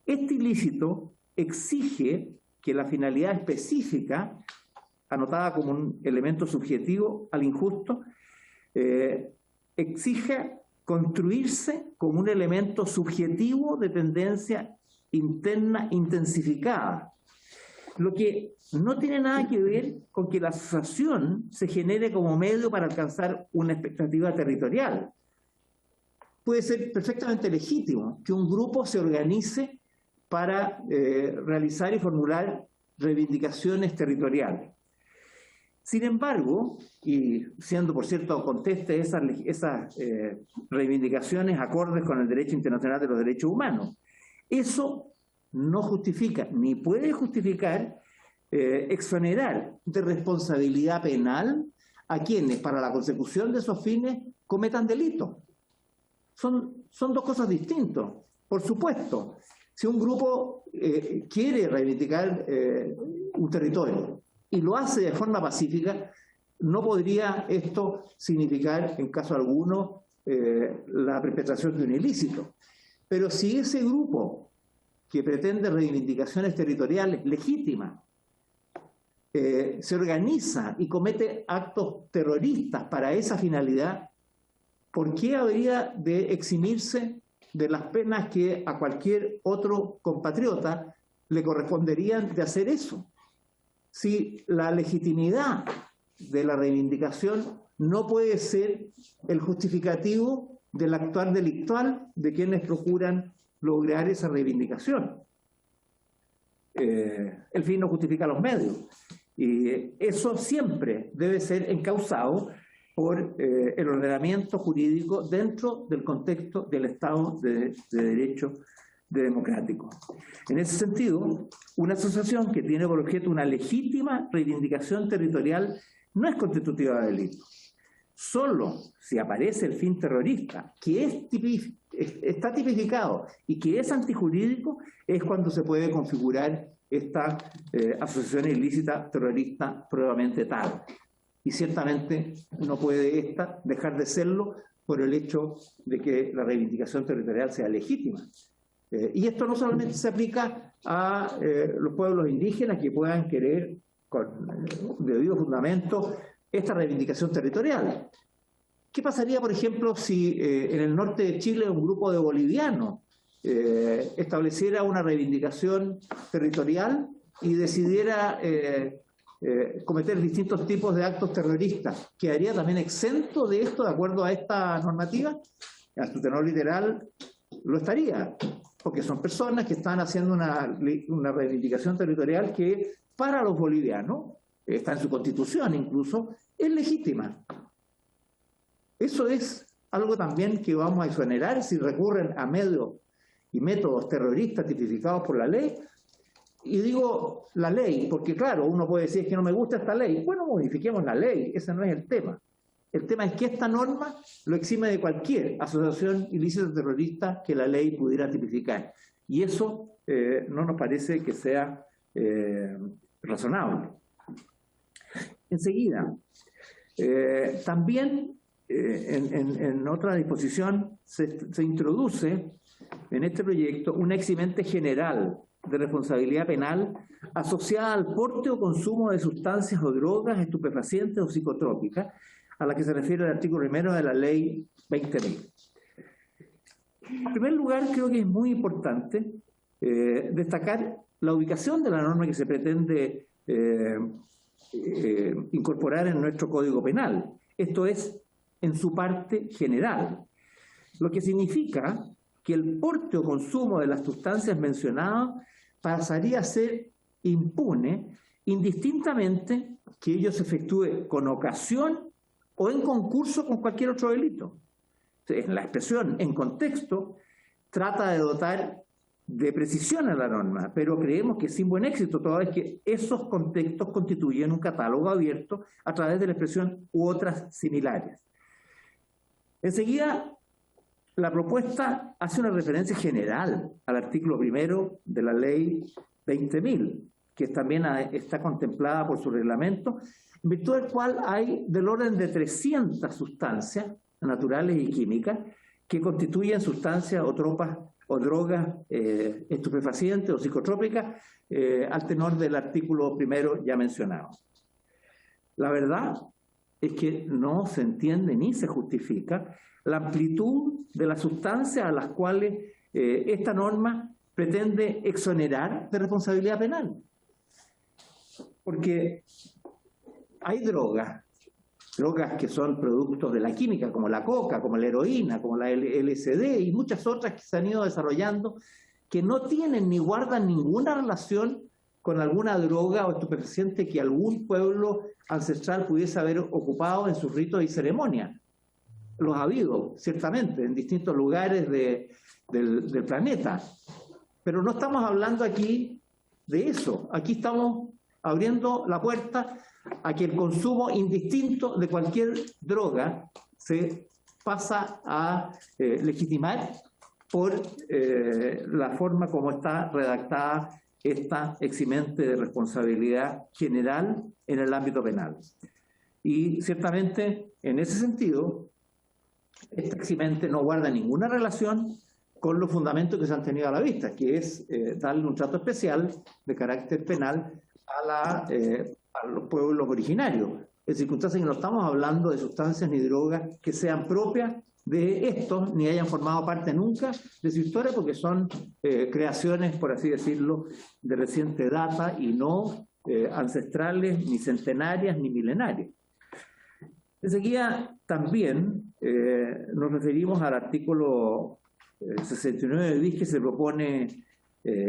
Este ilícito exige que la finalidad específica, anotada como un elemento subjetivo al injusto, exige construirse como un elemento subjetivo de tendencia interna intensificada, lo que no tiene nada que ver con que la asociación se genere como medio para alcanzar una expectativa territorial. Puede ser perfectamente legítimo que un grupo se organice para realizar y formular reivindicaciones territoriales. Sin embargo, y siendo por cierto conteste esas reivindicaciones acordes con el derecho internacional de los derechos humanos, eso no justifica, ni puede justificar exonerar de responsabilidad penal a quienes, para la consecución de esos fines, cometan delitos. Son dos cosas distintas. Por supuesto, si un grupo quiere reivindicar un territorio y lo hace de forma pacífica, no podría esto significar, en caso alguno, la perpetración de un ilícito. Pero si ese grupo que pretende reivindicaciones territoriales legítimas se organiza y comete actos terroristas para esa finalidad, ¿por qué habría de eximirse de las penas que a cualquier otro compatriota le corresponderían de hacer eso? Si la legitimidad de la reivindicación no puede ser el justificativo del actuar delictual de quienes procuran lograr esa reivindicación. El fin no justifica los medios. Y eso siempre debe ser encauzado por el ordenamiento jurídico dentro del contexto del Estado de Derecho democrático. En ese sentido, una asociación que tiene por objeto una legítima reivindicación territorial no es constitutiva de delito. Solo si aparece el fin terrorista, que está tipificado y que es antijurídico, es cuando se puede configurar esta asociación ilícita terrorista probablemente tal. Y ciertamente no puede esta dejar de serlo por el hecho de que la reivindicación territorial sea legítima. Y esto no solamente se aplica a los pueblos indígenas que puedan querer, con debido fundamento, esta reivindicación territorial. ¿Qué pasaría, por ejemplo, si en el norte de Chile un grupo de bolivianos estableciera una reivindicación territorial y decidiera cometer distintos tipos de actos terroristas? ¿Quedaría también exento de esto de acuerdo a esta normativa? A su tenor literal lo estaría, porque son personas que están haciendo una reivindicación territorial que para los bolivianos, está en su constitución incluso, es legítima. Eso es algo también que vamos a exonerar si recurren a medios y métodos terroristas tipificados por la ley. Y digo la ley, porque claro, uno puede decir que no me gusta esta ley. Bueno, modifiquemos la ley, ese no es el tema. El tema es que esta norma lo exime de cualquier asociación ilícita terrorista que la ley pudiera tipificar. Y eso no nos parece que sea razonable. Enseguida, también en otra disposición se introduce en este proyecto una eximente general de responsabilidad penal asociada al porte o consumo de sustancias o drogas estupefacientes o psicotrópicas, a la que se refiere el artículo 1 de la ley 20.000. En primer lugar, creo que es muy importante destacar la ubicación de la norma que se pretende incorporar en nuestro Código Penal. Esto es, en su parte general, lo que significa que el porte o consumo de las sustancias mencionadas pasaría a ser impune indistintamente que ello se efectúe con ocasión o en concurso con cualquier otro delito. La expresión en contexto trata de dotar de precisión a la norma, pero creemos que sin buen éxito, toda vez que esos contextos constituyen un catálogo abierto a través de la expresión u otras similares. Enseguida, la propuesta hace una referencia general al artículo 1 de la ley 20.000, que también está contemplada por su reglamento, en virtud del cual hay del orden de 300 sustancias naturales y químicas que constituyen sustancias o tropas o drogas estupefacientes o psicotrópicas al tenor del artículo 1 ya mencionado. La verdad es que no se entiende ni se justifica la amplitud de las sustancias a las cuales esta norma pretende exonerar de responsabilidad penal. Porque hay drogas que son productos de la química, como la coca, como la heroína, como la LSD y muchas otras que se han ido desarrollando, que no tienen ni guardan ninguna relación con alguna droga o estupefaciente que algún pueblo ancestral pudiese haber ocupado en sus ritos y ceremonias. Los ha habido, ciertamente, en distintos lugares del planeta. Pero no estamos hablando aquí de eso. Aquí estamos abriendo la puerta a que el consumo indistinto de cualquier droga se pasa a legitimar por la forma como está redactada esta eximente de responsabilidad general en el ámbito penal. Y ciertamente, en ese sentido, esta eximente no guarda ninguna relación con los fundamentos que se han tenido a la vista, que es darle un trato especial de carácter penal a los pueblos originarios, en circunstancias que no estamos hablando de sustancias ni drogas que sean propias de estos, ni hayan formado parte nunca de su historia, porque son creaciones, por así decirlo, de reciente data y no ancestrales, ni centenarias, ni milenarias. Enseguida también nos referimos al artículo 69 bis que se propone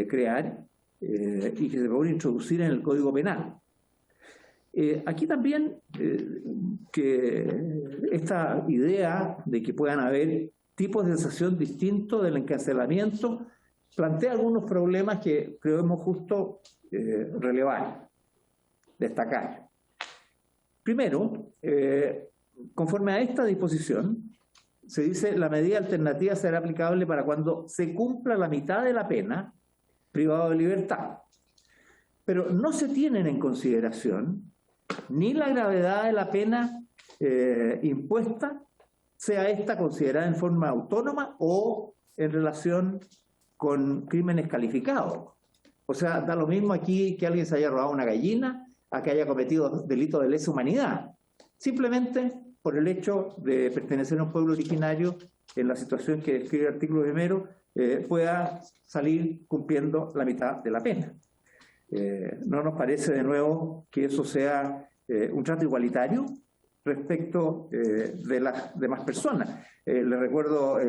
crear y que se propone introducir en el Código Penal. Aquí también que esta idea de que puedan haber tipos de sanción distintos del encarcelamiento plantea algunos problemas que creemos justo relevar, destacar. Primero, conforme a esta disposición, se dice la medida alternativa será aplicable para cuando se cumpla la mitad de la pena privado de libertad. Pero no se tienen en consideración ni la gravedad de la pena impuesta, sea esta considerada en forma autónoma o en relación con crímenes calificados. O sea, da lo mismo aquí que alguien se haya robado una gallina a que haya cometido delitos de lesa humanidad. Simplemente por el hecho de pertenecer a un pueblo originario, en la situación que describe el artículo primero, pueda salir cumpliendo la mitad de la pena. No nos parece de nuevo que eso sea un trato igualitario respecto de las demás personas. Les recuerdo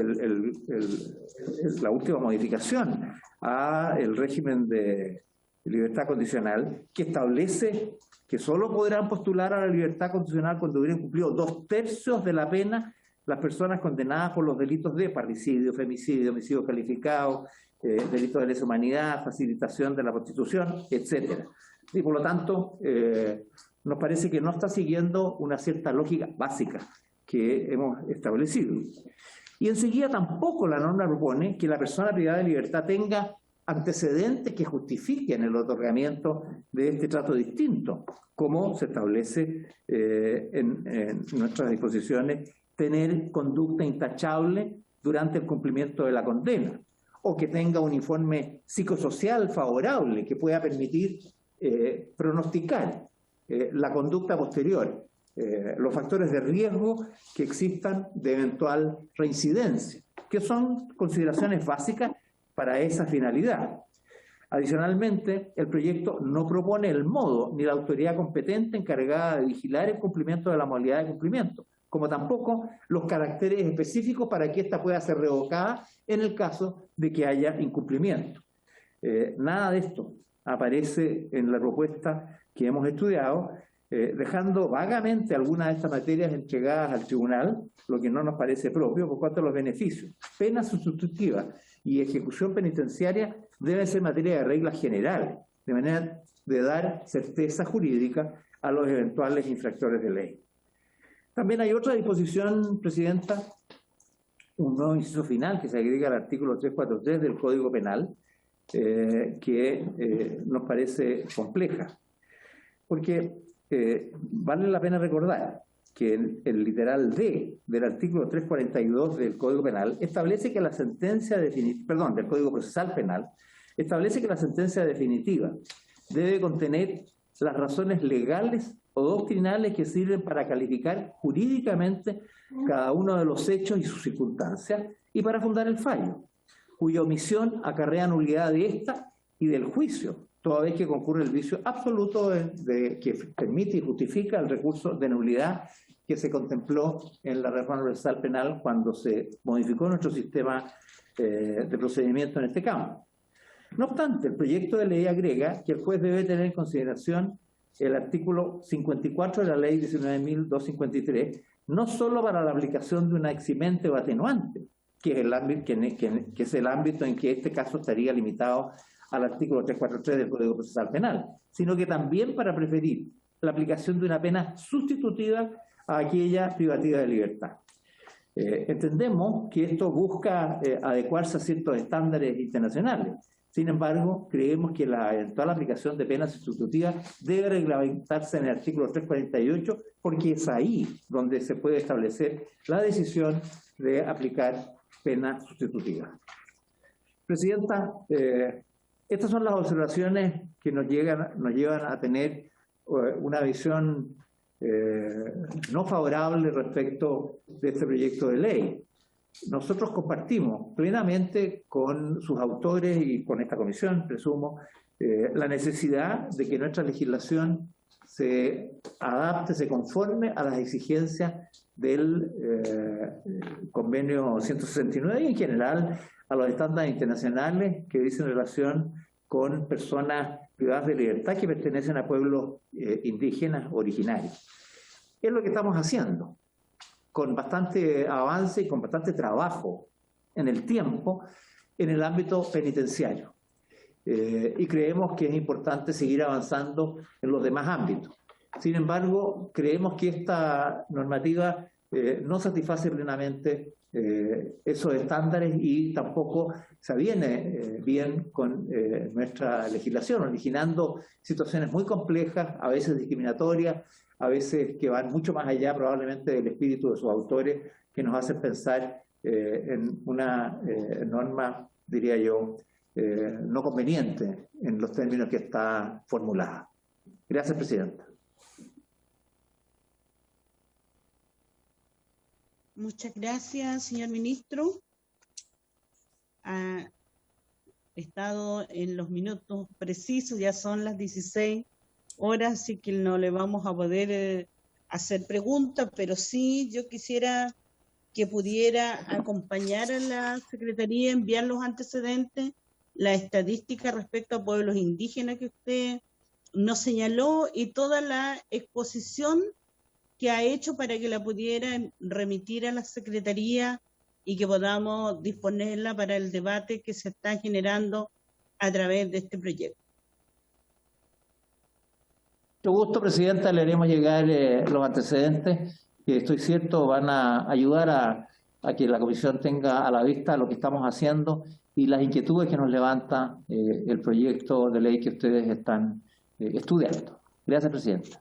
la última modificación al régimen de libertad condicional, que establece que solo podrán postular a la libertad condicional cuando hubieran cumplido 2/3 de la pena las personas condenadas por los delitos de parricidio, femicidio, homicidio calificado, delitos de lesa humanidad, facilitación de la prostitución, etc. Y por lo tanto, nos parece que no está siguiendo una cierta lógica básica que hemos establecido. Y enseguida tampoco la norma propone que la persona privada de libertad tenga antecedentes que justifiquen el otorgamiento de este trato distinto, como se establece en nuestras disposiciones, tener conducta intachable durante el cumplimiento de la condena, o que tenga un informe psicosocial favorable que pueda permitir pronosticar la conducta posterior, los factores de riesgo que existan de eventual reincidencia, que son consideraciones básicas para esa finalidad. Adicionalmente, el proyecto no propone el modo ni la autoridad competente encargada de vigilar el cumplimiento de la modalidad de cumplimiento, como tampoco los caracteres específicos para que ésta pueda ser revocada en el caso de que haya incumplimiento. Nada de esto aparece en la propuesta que hemos estudiado, dejando vagamente algunas de estas materias entregadas al tribunal, lo que no nos parece propio por cuanto a los beneficios. Pena sustitutiva y ejecución penitenciaria deben ser materia de reglas generales, de manera de dar certeza jurídica a los eventuales infractores de ley. También hay otra disposición, Presidenta, un nuevo inciso final que se agrega al artículo 343 del Código Penal, que nos parece compleja, porque vale la pena recordar que el literal D del artículo 342 del Código Penal establece que la sentencia definitiva, del Código Procesal Penal, establece que la sentencia definitiva debe contener las razones legales o doctrinales que sirven para calificar jurídicamente cada uno de los hechos y sus circunstancias y para fundar el fallo, cuya omisión acarrea nulidad de esta y del juicio, toda vez que concurre el vicio absoluto que permite y justifica el recurso de nulidad que se contempló en la reforma procesal penal cuando se modificó nuestro sistema de procedimiento en este campo. No obstante, el proyecto de ley agrega que el juez debe tener en consideración el artículo 54 de la ley 19.253, no solo para la aplicación de una eximente o atenuante, que es el ámbito en que este caso estaría limitado al artículo 343 del Código Procesal Penal, sino que también para preferir la aplicación de una pena sustitutiva a aquella privativa de libertad. Entendemos que esto busca adecuarse a ciertos estándares internacionales, Sin embargo, creemos que la eventual aplicación de penas sustitutivas debe reglamentarse en el artículo 348, porque es ahí donde se puede establecer la decisión de aplicar pena sustitutiva. Presidenta, estas son las observaciones que nos llevan a tener una visión no favorable respecto de este proyecto de ley. Nosotros compartimos plenamente con sus autores y con esta comisión, presumo, la necesidad de que nuestra legislación se adapte, se conforme a las exigencias del convenio 169 y en general a los estándares internacionales que dicen relación con personas privadas de libertad que pertenecen a pueblos indígenas originarios. Es lo que estamos haciendo, con bastante avance y con bastante trabajo en el tiempo en el ámbito penitenciario. Y creemos que es importante seguir avanzando en los demás ámbitos. Sin embargo, creemos que esta normativa no satisface plenamente esos estándares y tampoco se aviene bien con nuestra legislación, originando situaciones muy complejas, a veces discriminatorias, a veces que van mucho más allá probablemente del espíritu de sus autores, que nos hacen pensar en una norma, diría yo, no conveniente en los términos que está formulada. Gracias, Presidenta. Muchas gracias, señor ministro. Ha estado en los minutos precisos, ya son las 16 horas, así que no le vamos a poder hacer preguntas, pero sí yo quisiera que pudiera acompañar a la Secretaría, enviar los antecedentes, la estadística respecto a pueblos indígenas que usted nos señaló y toda la exposición que ha hecho para que la pudiera remitir a la Secretaría y que podamos disponerla para el debate que se está generando a través de este proyecto. Mucho gusto, Presidenta. Le haremos llegar los antecedentes que estoy cierto van a ayudar a que la Comisión tenga a la vista lo que estamos haciendo y las inquietudes que nos levanta el proyecto de ley que ustedes están estudiando. Gracias, Presidenta.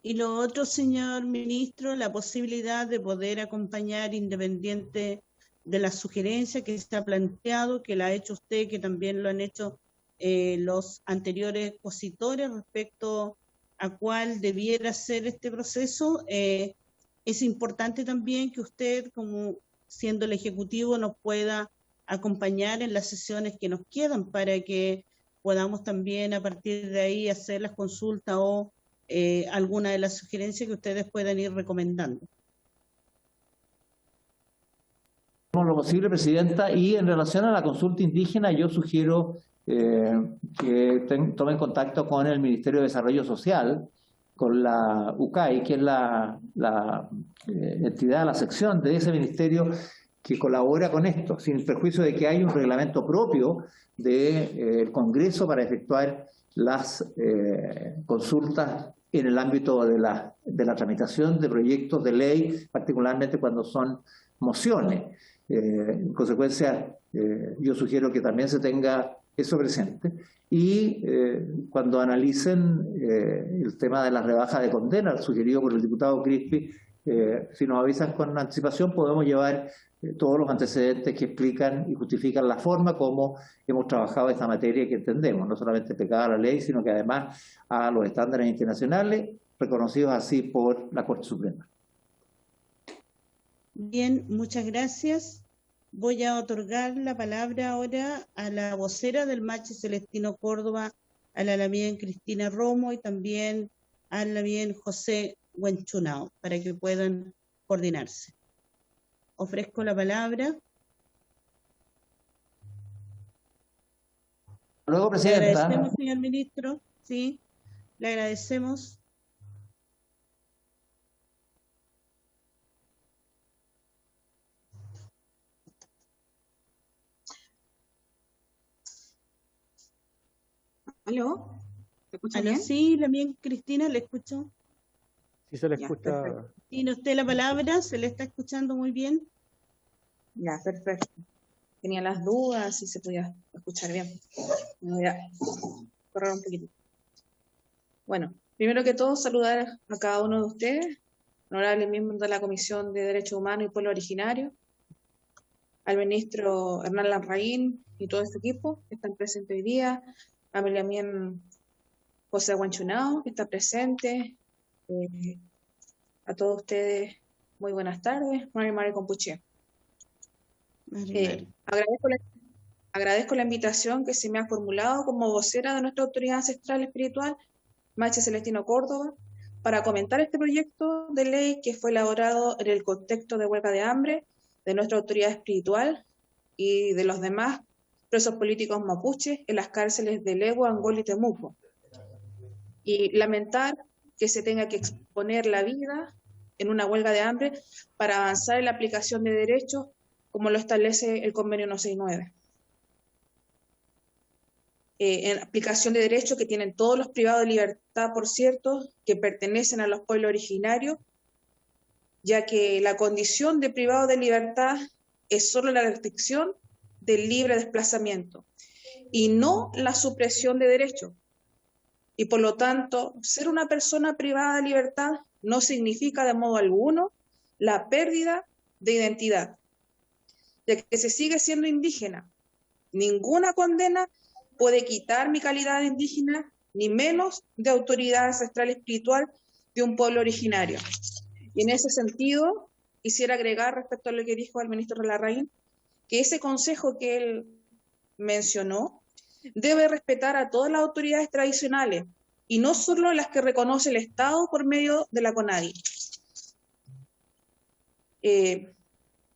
Y lo otro, señor ministro, la posibilidad de poder acompañar, independiente de la sugerencia que se ha planteado, que la ha hecho usted, que también lo han hecho los anteriores expositores respecto a cuál debiera ser este proceso. Es importante también que usted, como siendo el Ejecutivo, nos pueda acompañar en las sesiones que nos quedan para que podamos también a partir de ahí hacer las consultas o alguna de las sugerencias que ustedes puedan ir recomendando. Lo posible, Presidenta, y en relación a la consulta indígena, yo sugiero que tomen contacto con el Ministerio de Desarrollo Social, con la UCAI, que es la entidad, la sección de ese ministerio que colabora con esto, sin perjuicio de que hay un reglamento propio del Congreso para efectuar las consultas en el ámbito de la tramitación de proyectos de ley, particularmente cuando son mociones. En consecuencia, yo sugiero que también se tenga eso presente y cuando analicen el tema de la rebaja de condena sugerido por el diputado Crispi, si nos avisan con anticipación podemos llevar todos los antecedentes que explican y justifican la forma como hemos trabajado esta materia que entendemos, no solamente pegada a la ley, sino que además a los estándares internacionales reconocidos así por la Corte Suprema. Bien, muchas gracias. Voy a otorgar la palabra ahora a la vocera del Machi Celestino Córdoba, a la bien Cristina Romo y también a la bien José Huenchunao, para que puedan coordinarse. Ofrezco la palabra. Luego, Le Presidenta. agradecemos, señor ministro. Sí, le agradecemos. ¿Aló? ¿Se escucha ¿Aló? bien? Sí, la bien Cristina, ¿le escucho? Sí se le Ya, escucha. perfecto. Tiene usted la palabra, se le está escuchando muy bien. Ya, perfecto. tenía las dudas, si se podía escuchar bien. Me voy a correr un poquito. Bueno, primero que todo, saludar a cada uno de ustedes, honorables miembros de la Comisión de Derechos Humanos y Pueblo Originario, al ministro Hernán Larraín y todo este equipo que están presentes hoy día, a Miriam José Guanchunao, que está presente, a todos ustedes, muy buenas tardes, Mari Compuche. Agradezco la invitación que se me ha formulado como vocera de nuestra autoridad ancestral espiritual, Machi Celestino Córdoba, para comentar este proyecto de ley que fue elaborado en el contexto de huelga de hambre de nuestra autoridad espiritual y de los demás presos políticos mapuches en las cárceles de Legua, Angol y Temuco. Y lamentar que se tenga que exponer la vida en una huelga de hambre para avanzar en la aplicación de derechos como lo establece el Convenio 169. En aplicación de derechos que tienen todos los privados de libertad, por cierto, que pertenecen a los pueblos originarios, ya que la condición de privado de libertad es solo la restricción del libre desplazamiento y no la supresión de derechos. Y por lo tanto, ser una persona privada de libertad no significa de modo alguno la pérdida de identidad, ya que se sigue siendo indígena. Ninguna condena puede quitar mi calidad de indígena, ni menos de autoridad ancestral espiritual de un pueblo originario. Y en ese sentido, quisiera agregar respecto a lo que dijo el ministro Larraín, que ese consejo que él mencionó debe respetar a todas las autoridades tradicionales y no solo las que reconoce el Estado por medio de la CONADI.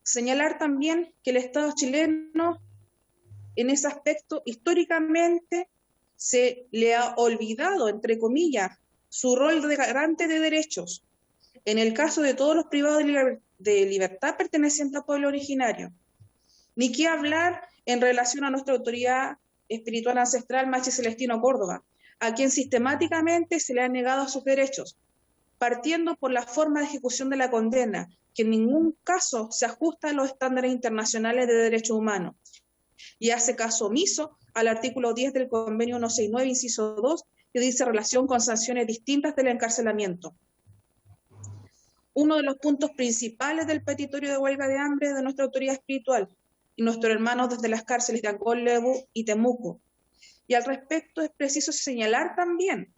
Señalar también que el Estado chileno, en ese aspecto, históricamente se le ha olvidado, entre comillas, su rol de garante de derechos, en el caso de todos los privados de libertad pertenecientes al pueblo originario. Ni qué hablar en relación a nuestra autoridad espiritual ancestral, Machi Celestino Córdoba, a quien sistemáticamente se le han negado sus derechos, partiendo por la forma de ejecución de la condena, que en ningún caso se ajusta a los estándares internacionales de derechos humanos, y hace caso omiso al artículo 10 del Convenio 169, inciso 2, que dice relación con sanciones distintas del encarcelamiento. Uno de los puntos principales del petitorio de huelga de hambre de nuestra autoridad espiritual y nuestros hermanos desde las cárceles de Angol, Lebu y Temuco. Y al respecto es preciso señalar también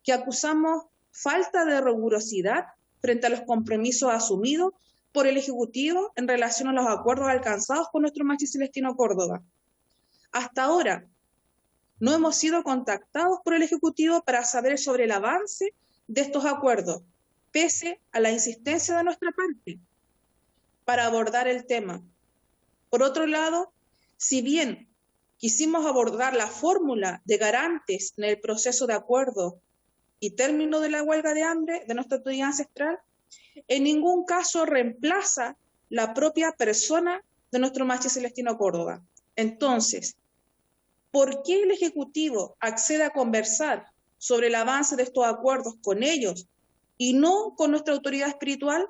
que acusamos falta de rigurosidad frente a los compromisos asumidos por el Ejecutivo en relación a los acuerdos alcanzados con nuestro Machi Celestino Córdoba. Hasta ahora no hemos sido contactados por el Ejecutivo para saber sobre el avance de estos acuerdos, pese a la insistencia de nuestra parte para abordar el tema. Por otro lado, si bien quisimos abordar la fórmula de garantes en el proceso de acuerdo y término de la huelga de hambre de nuestra autoridad ancestral, en ningún caso reemplaza la propia persona de nuestro Machi Celestino Córdoba. Entonces, ¿por qué el Ejecutivo accede a conversar sobre el avance de estos acuerdos con ellos y no con nuestra autoridad espiritual?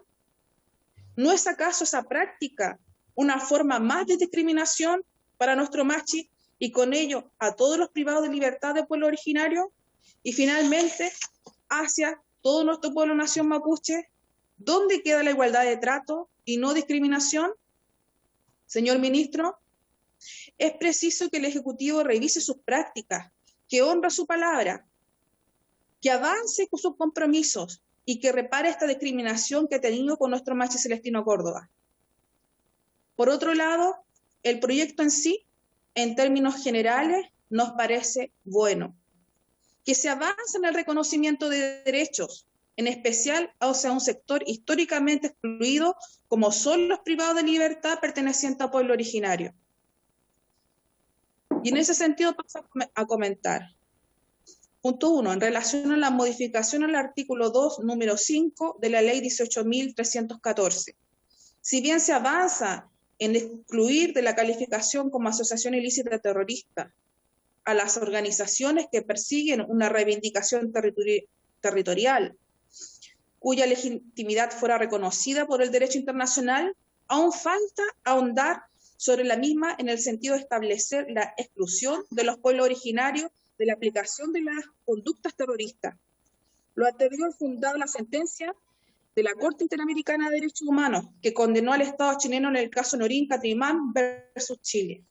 ¿No es acaso esa práctica una forma más de discriminación para nuestro Machi y con ello a todos los privados de libertad del pueblo originario? Y finalmente, hacia todo nuestro pueblo nación mapuche, ¿dónde queda la igualdad de trato y no discriminación? Señor ministro, es preciso que el Ejecutivo revise sus prácticas, que honre su palabra, que avance con sus compromisos y que repare esta discriminación que ha tenido con nuestro Machi Celestino Córdoba. Por otro lado, el proyecto en sí, en términos generales, nos parece bueno. Que se avance en el reconocimiento de derechos, en especial hacia un sector históricamente excluido, como son los privados de libertad pertenecientes al pueblo originario. Y en ese sentido paso a comentar. Punto 1. En relación a la modificación al artículo 2, número 5 de la ley 18.314. Si bien se avanza en excluir de la calificación como asociación ilícita terrorista a las organizaciones que persiguen una reivindicación territorial, cuya legitimidad fuera reconocida por el derecho internacional, aún falta ahondar sobre la misma en el sentido de establecer la exclusión de los pueblos originarios de la aplicación de las conductas terroristas. Lo anterior fundado la sentencia de la Corte Interamericana de Derechos Humanos, que condenó al Estado chileno en el caso Norín Catrimán versus Chile.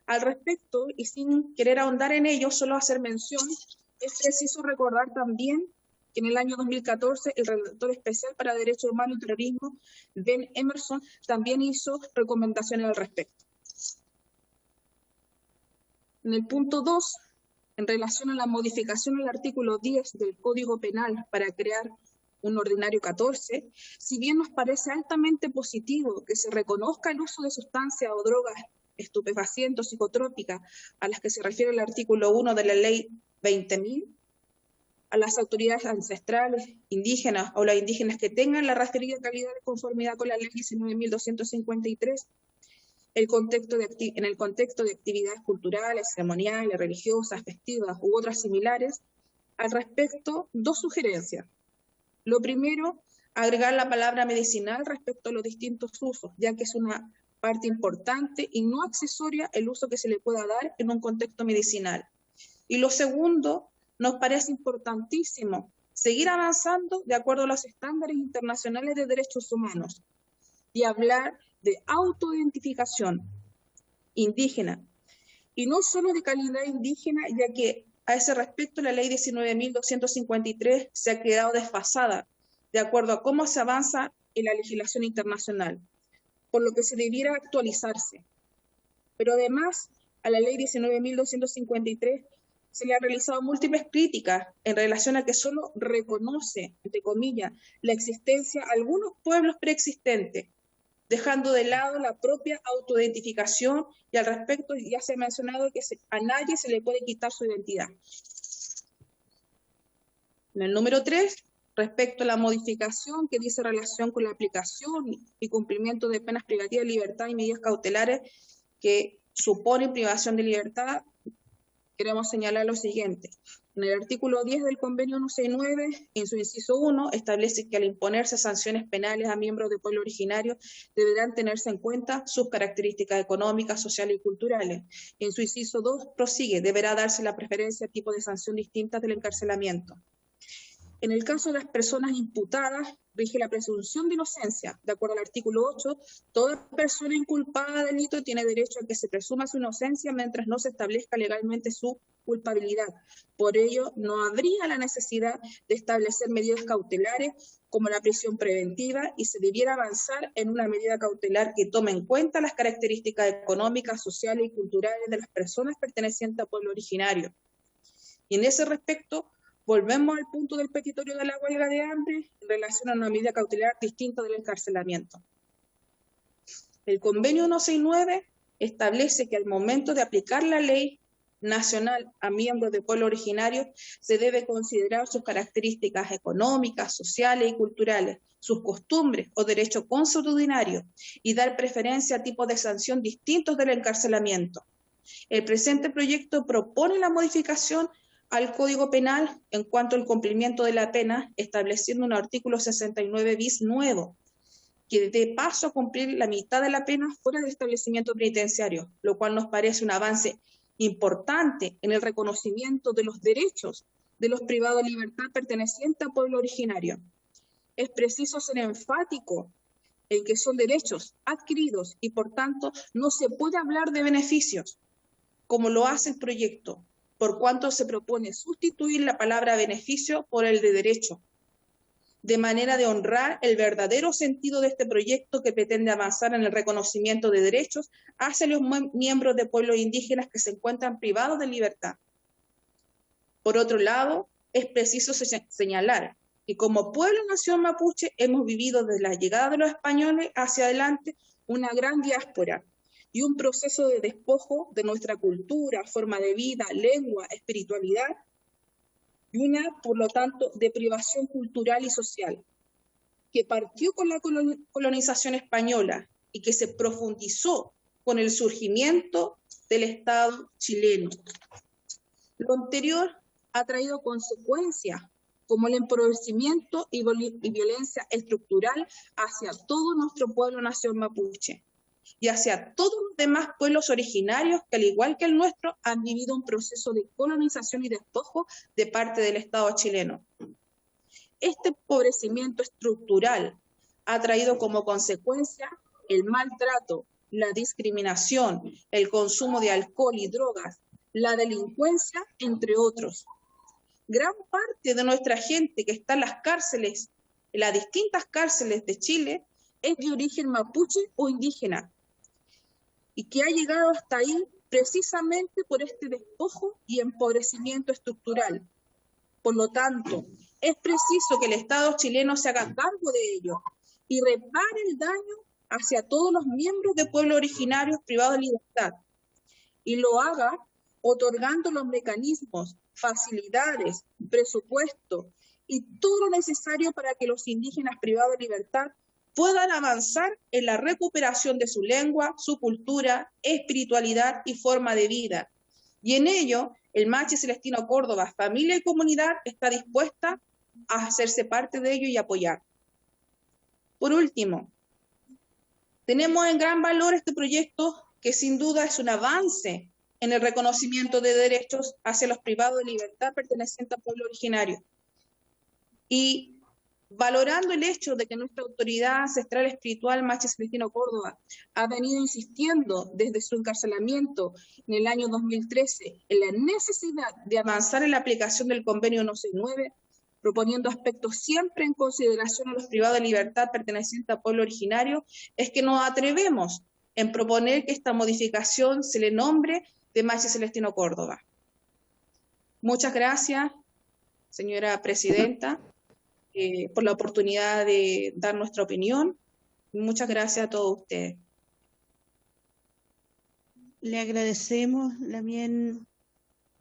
Al respecto, y sin querer ahondar en ello, solo hacer mención, es preciso recordar también que en el año 2014 el relator especial para derechos humanos y terrorismo, Ben Emerson, también hizo recomendaciones al respecto. En el punto 2, en relación a la modificación del artículo 10 del Código Penal para crear un ordinario 14, si bien nos parece altamente positivo que se reconozca el uso de sustancias o drogas estupefacientes, psicotrópicas, a las que se refiere el artículo 1 de la Ley 20.000, a las autoridades ancestrales, indígenas o las indígenas que tengan la referida calidad de conformidad con la Ley 19.253, en el contexto de actividades culturales, ceremoniales, religiosas, festivas u otras similares. Al respecto, dos sugerencias. Lo primero, agregar la palabra medicinal respecto a los distintos usos, ya que es una parte importante y no accesoria el uso que se le pueda dar en un contexto medicinal. Y lo segundo, nos parece importantísimo seguir avanzando de acuerdo a los estándares internacionales de derechos humanos y hablar de autoidentificación indígena, y no solo de calidad indígena, ya que a ese respecto la Ley 19.253 se ha quedado desfasada de acuerdo a cómo se avanza en la legislación internacional, por lo que se debiera actualizarse. Pero además, a la Ley 19.253 se le han realizado múltiples críticas en relación a que solo reconoce, entre comillas, la existencia de algunos pueblos preexistentes, dejando de lado la propia autoidentificación, y al respecto ya se ha mencionado que a nadie se le puede quitar su identidad. En el número 3, respecto a la modificación que dice relación con la aplicación y cumplimiento de penas privativas de libertad y medidas cautelares que suponen privación de libertad, queremos señalar lo siguiente. En el artículo 10 del Convenio 169, en su inciso 1, establece que al imponerse sanciones penales a miembros de pueblo originario deberán tenerse en cuenta sus características económicas, sociales y culturales. En su inciso 2, prosigue, deberá darse la preferencia a tipos de sanción distintas del encarcelamiento. En el caso de las personas imputadas, rige la presunción de inocencia. De acuerdo al artículo 8, toda persona inculpada de delito tiene derecho a que se presuma su inocencia mientras no se establezca legalmente su culpabilidad. Por ello, no habría la necesidad de establecer medidas cautelares como la prisión preventiva, y se debiera avanzar en una medida cautelar que tome en cuenta las características económicas, sociales y culturales de las personas pertenecientes a pueblo originario. Y en ese respecto, volvemos al punto del petitorio de la huelga de hambre en relación a una medida cautelar distinta del encarcelamiento. El convenio 169 establece que al momento de aplicar la ley nacional a miembros de pueblo originario se debe considerar sus características económicas, sociales y culturales, sus costumbres o derechos consuetudinarios, y dar preferencia a tipos de sanción distintos del encarcelamiento. El presente proyecto propone la modificación al Código Penal en cuanto al cumplimiento de la pena, estableciendo un artículo 69 bis nuevo, que dé paso a cumplir la mitad de la pena fuera del establecimiento penitenciario, lo cual nos parece un avance importante en el reconocimiento de los derechos de los privados de libertad pertenecientes a pueblo originario. Es preciso ser enfático en que son derechos adquiridos y por tanto no se puede hablar de beneficios, como lo hace el proyecto, por cuanto se propone sustituir la palabra beneficio por el de derecho, de manera de honrar el verdadero sentido de este proyecto que pretende avanzar en el reconocimiento de derechos hacia los miembros de pueblos indígenas que se encuentran privados de libertad. Por otro lado, es preciso señalar que como pueblo-nación mapuche hemos vivido desde la llegada de los españoles hacia adelante una gran diáspora y un proceso de despojo de nuestra cultura, forma de vida, lengua, espiritualidad, y una, por lo tanto, deprivación cultural y social, que partió con la colonización española y que se profundizó con el surgimiento del Estado chileno. Lo anterior ha traído consecuencias como el empobrecimiento y violencia estructural hacia todo nuestro pueblo nación mapuche. y hacia todos los demás pueblos originarios que, al igual que el nuestro, han vivido un proceso de colonización y despojo de parte del Estado chileno. Este empobrecimiento estructural ha traído como consecuencia el maltrato, la discriminación, el consumo de alcohol y drogas, la delincuencia, entre otros. Gran parte de nuestra gente que está en las cárceles, en las distintas cárceles de Chile, es de origen mapuche o indígena, y que ha llegado hasta ahí precisamente por este despojo y empobrecimiento estructural. Por lo tanto, es preciso que el Estado chileno se haga cargo de ello y repare el daño hacia todos los miembros de pueblos originarios privados de libertad, y lo haga otorgando los mecanismos, facilidades, presupuesto y todo lo necesario para que los indígenas privados de libertad puedan avanzar en la recuperación de su lengua, su cultura, espiritualidad y forma de vida. Y en ello, el Machi Celestino Córdoba, familia y comunidad, está dispuesta a hacerse parte de ello y apoyar. Por último, tenemos en gran valor este proyecto que sin duda es un avance en el reconocimiento de derechos hacia los privados de libertad pertenecientes al pueblo originario. Y valorando el hecho de que nuestra autoridad ancestral espiritual, Machi Celestino Córdoba, ha venido insistiendo desde su encarcelamiento en el año 2013 en la necesidad de avanzar en la aplicación del convenio 169, proponiendo aspectos siempre en consideración a los privados de libertad pertenecientes al pueblo originario, es que nos atrevemos en proponer que esta modificación se le nombre de Machi Celestino Córdoba. Muchas gracias, señora presidenta, por la oportunidad de dar nuestra opinión. Muchas gracias a todos ustedes. Le agradecemos también,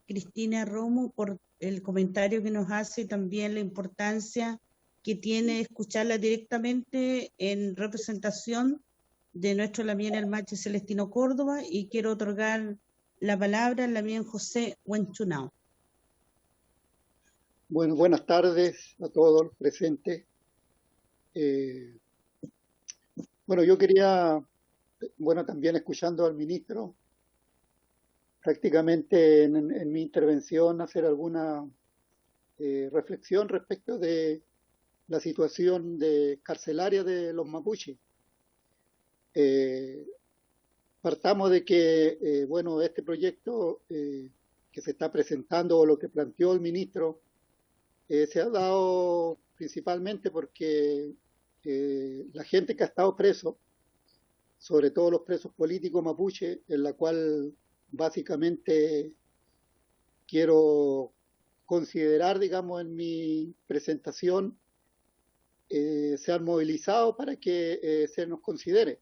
Cristina Romo, por el comentario que nos hace y también la importancia que tiene escucharla directamente en representación de nuestro Lamien el Machi Celestino Córdoba, y quiero otorgar la palabra al Lamien José Huenchunao. Bueno, buenas tardes a todos los presentes. Bueno, yo quería, también escuchando al ministro, prácticamente en mi intervención hacer alguna reflexión respecto de la situación carcelaria de los mapuches. Partamos de que, este proyecto que se está presentando, o lo que planteó el ministro, se ha dado principalmente porque la gente que ha estado preso, sobre todo los presos políticos mapuche, en la cual básicamente quiero considerar, digamos, en mi presentación, se han movilizado para que se nos considere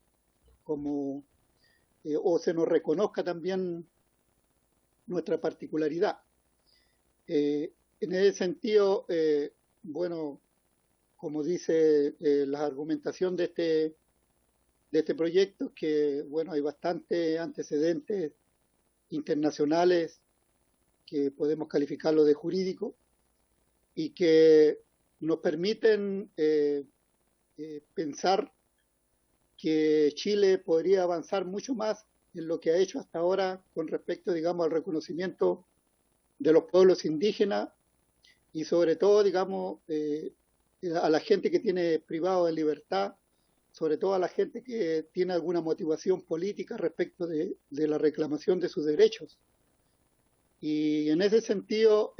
como, o se nos reconozca también nuestra particularidad. En ese sentido, como dice la argumentación de este proyecto, que hay bastantes antecedentes internacionales que podemos calificarlo de jurídico y que nos permiten pensar que Chile podría avanzar mucho más en lo que ha hecho hasta ahora con respecto, digamos, al reconocimiento de los pueblos indígenas y sobre todo, digamos, a la gente que tiene privado de libertad, sobre todo a la gente que tiene alguna motivación política respecto de la reclamación de sus derechos. Y en ese sentido,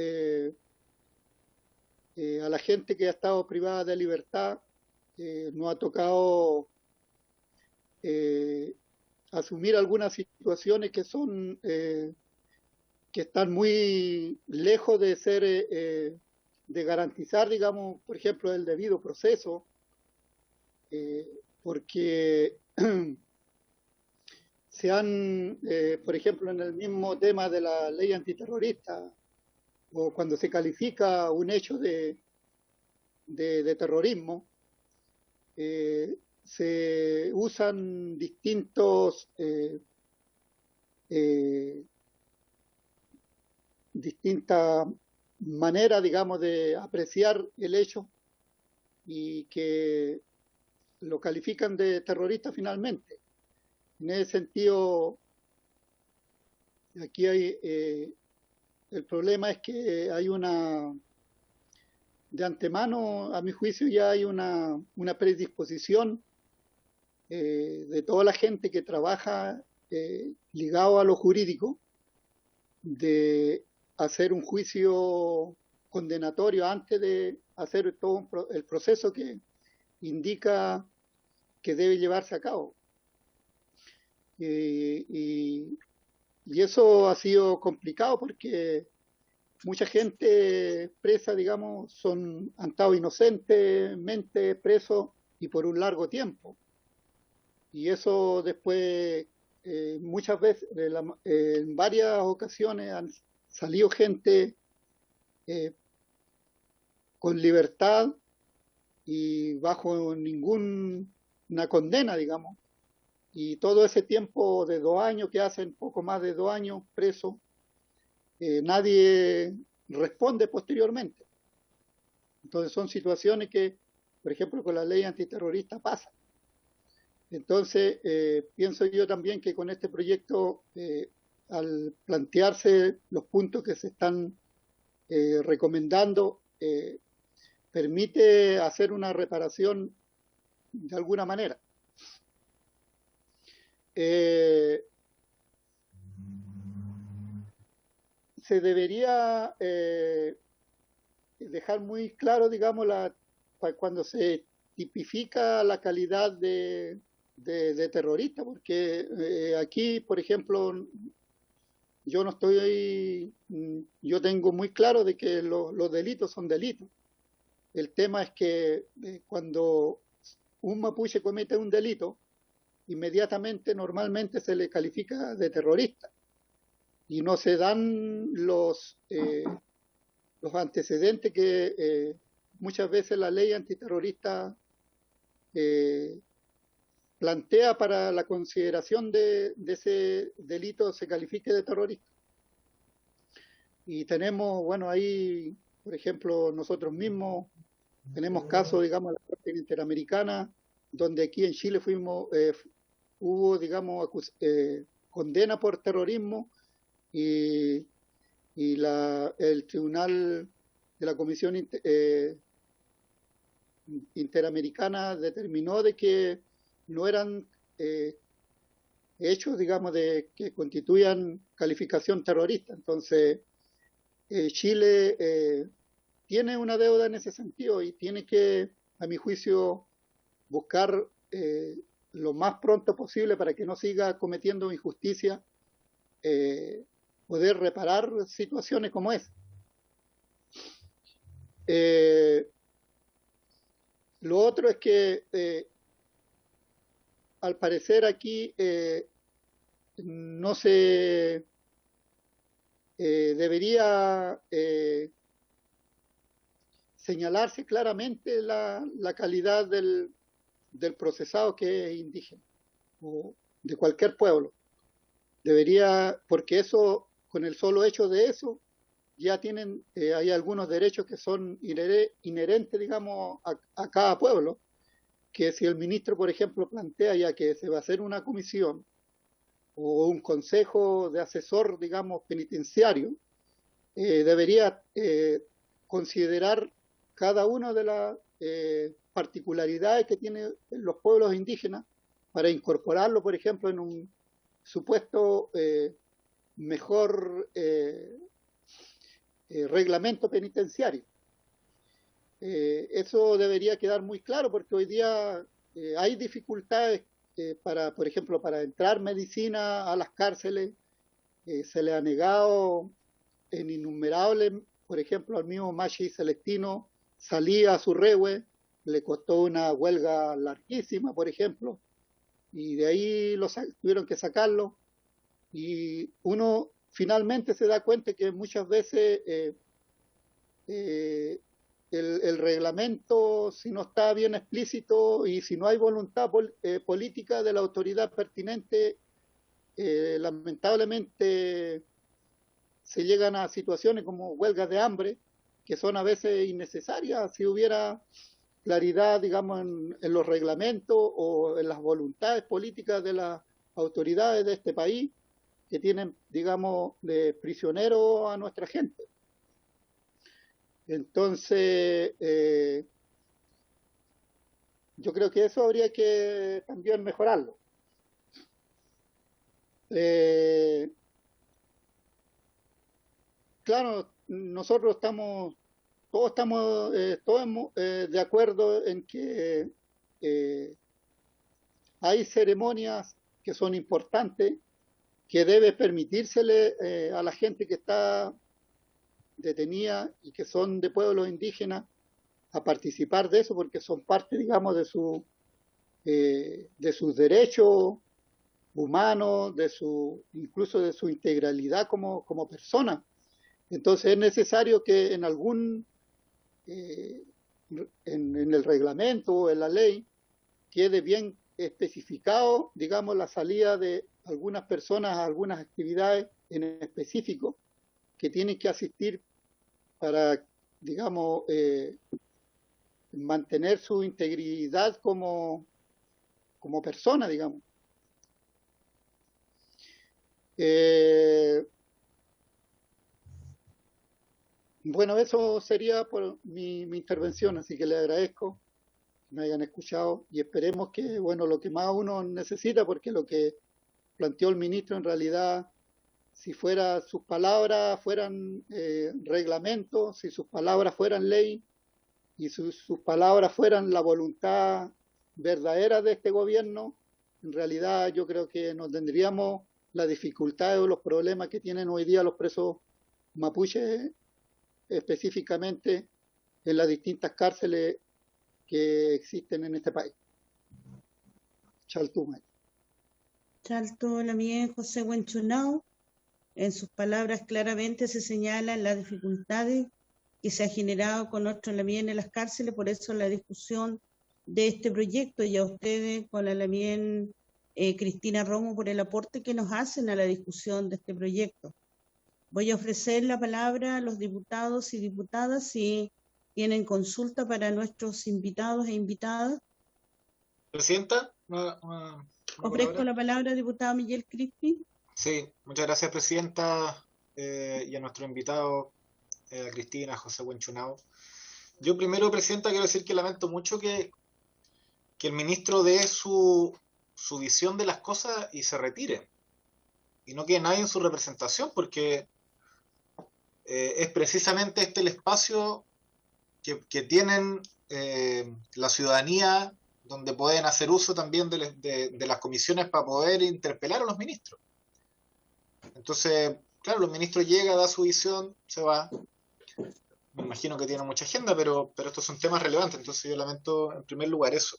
a la gente que ha estado privada de libertad, nos ha tocado asumir algunas situaciones que son que están muy lejos de ser de garantizar, digamos, por ejemplo, el debido proceso, porque se han, por ejemplo, en el mismo tema de la ley antiterrorista, o cuando se califica un hecho de terrorismo, se usan distintas maneras, digamos, de apreciar el hecho y que lo califican de terrorista finalmente. En ese sentido, aquí hay, el problema es que hay de antemano, a mi juicio, ya hay una predisposición de toda la gente que trabaja ligado a lo jurídico de hacer un juicio condenatorio antes de hacer todo el proceso que indica que debe llevarse a cabo. Y eso ha sido complicado porque mucha gente presa, digamos, han estado inocentemente presos y por un largo tiempo. Y eso después, muchas veces, en varias ocasiones han salido gente con libertad y bajo ninguna condena, digamos. Y todo ese tiempo de 2 años que hacen, poco más de 2 años presos, nadie responde posteriormente. Entonces son situaciones que, por ejemplo, con la ley antiterrorista pasan. Entonces, pienso yo también que con este proyecto, al plantearse los puntos que se están recomendando, permite hacer una reparación de alguna manera. Se debería dejar muy claro, digamos, cuando se tipifica la calidad de terrorista, porque aquí, por ejemplo, yo tengo muy claro de que los delitos son delitos. El tema es que cuando un mapuche comete un delito, inmediatamente, normalmente se le califica de terrorista y no se dan los antecedentes que muchas veces la ley antiterrorista plantea para la consideración de ese delito se califique de terrorista. Y tenemos, bueno, ahí, por ejemplo, nosotros mismos tenemos casos, digamos, de la Corte Interamericana, donde aquí en Chile hubo, digamos, condena por terrorismo y el Tribunal de la Comisión Interamericana determinó de que no eran hechos, digamos, que constituyan calificación terrorista. Entonces, Chile tiene una deuda en ese sentido y tiene que, a mi juicio, buscar lo más pronto posible para que no siga cometiendo injusticia, poder reparar situaciones como esa. Lo otro es que al parecer aquí no se debería señalarse claramente la calidad del procesado que es indígena o de cualquier pueblo. Debería, porque eso, con el solo hecho de eso, ya hay algunos derechos que son inherentes, digamos, a cada pueblo, que si el ministro, por ejemplo, plantea ya que se va a hacer una comisión o un consejo de asesor, digamos, penitenciario, debería considerar cada una de las particularidades que tienen los pueblos indígenas para incorporarlo, por ejemplo, en un supuesto mejor reglamento penitenciario. Eso debería quedar muy claro porque hoy día hay dificultades por ejemplo, para entrar medicina a las cárceles. Se le ha negado en innumerables, por ejemplo, al mismo Machi Celestino salía a su rehue, le costó una huelga larguísima, por ejemplo, y de ahí tuvieron que sacarlo. Y uno finalmente se da cuenta que muchas veces el reglamento, si no está bien explícito y si no hay voluntad política de la autoridad pertinente, lamentablemente se llegan a situaciones como huelgas de hambre, que son a veces innecesarias si hubiera claridad, digamos, en los reglamentos o en las voluntades políticas de autoridades de este país que tienen, digamos, de prisionero a nuestra gente. Entonces, yo creo que eso habría que también mejorarlo. Claro, nosotros todos estamos de acuerdo en que hay ceremonias que son importantes, que debe permitírsele a la gente que está detenida y que son de pueblos indígenas a participar de eso, porque son parte, digamos, de sus derechos humanos, incluso de su integralidad como persona. Entonces es necesario que en el reglamento o en la ley quede bien especificado, digamos, la salida de algunas personas a algunas actividades en específico que tienen que asistir para, digamos, mantener su integridad como persona, digamos. Bueno, eso sería por mi intervención, así que le agradezco que me hayan escuchado y esperemos que, bueno, lo que más uno necesita, porque lo que planteó el ministro en realidad, si sus palabras fueran reglamentos, si sus palabras fueran ley y sus palabras fueran la voluntad verdadera de este gobierno, en realidad yo creo que no tendríamos las dificultades o los problemas que tienen hoy día los presos mapuches, específicamente en las distintas cárceles que existen en este país. Chaltuma. Chalto Lamien José Huenchunao. En sus palabras claramente se señalan las dificultades que se ha generado con nuestros Lamien en las cárceles, por eso la discusión de este proyecto, y a ustedes con la Lamien Cristina Romo por el aporte que nos hacen a la discusión de este proyecto. Voy a ofrecer la palabra a los diputados y diputadas si tienen consulta para nuestros invitados e invitadas. Presidenta, Ofrezco la palabra al diputado Miguel Crispi. Sí, muchas gracias, Presidenta, y a nuestro invitado, Cristina, José Huenchunao. Yo primero, Presidenta, quiero decir que lamento mucho que el ministro dé su visión de las cosas y se retire. Y no quede nadie en su representación, porque es precisamente este el espacio que tienen la ciudadanía, donde pueden hacer uso también de las comisiones para poder interpelar a los ministros. Entonces, claro, los ministros llegan, da su visión, se va. Me imagino que tiene mucha agenda, pero estos son temas relevantes, entonces yo lamento en primer lugar eso.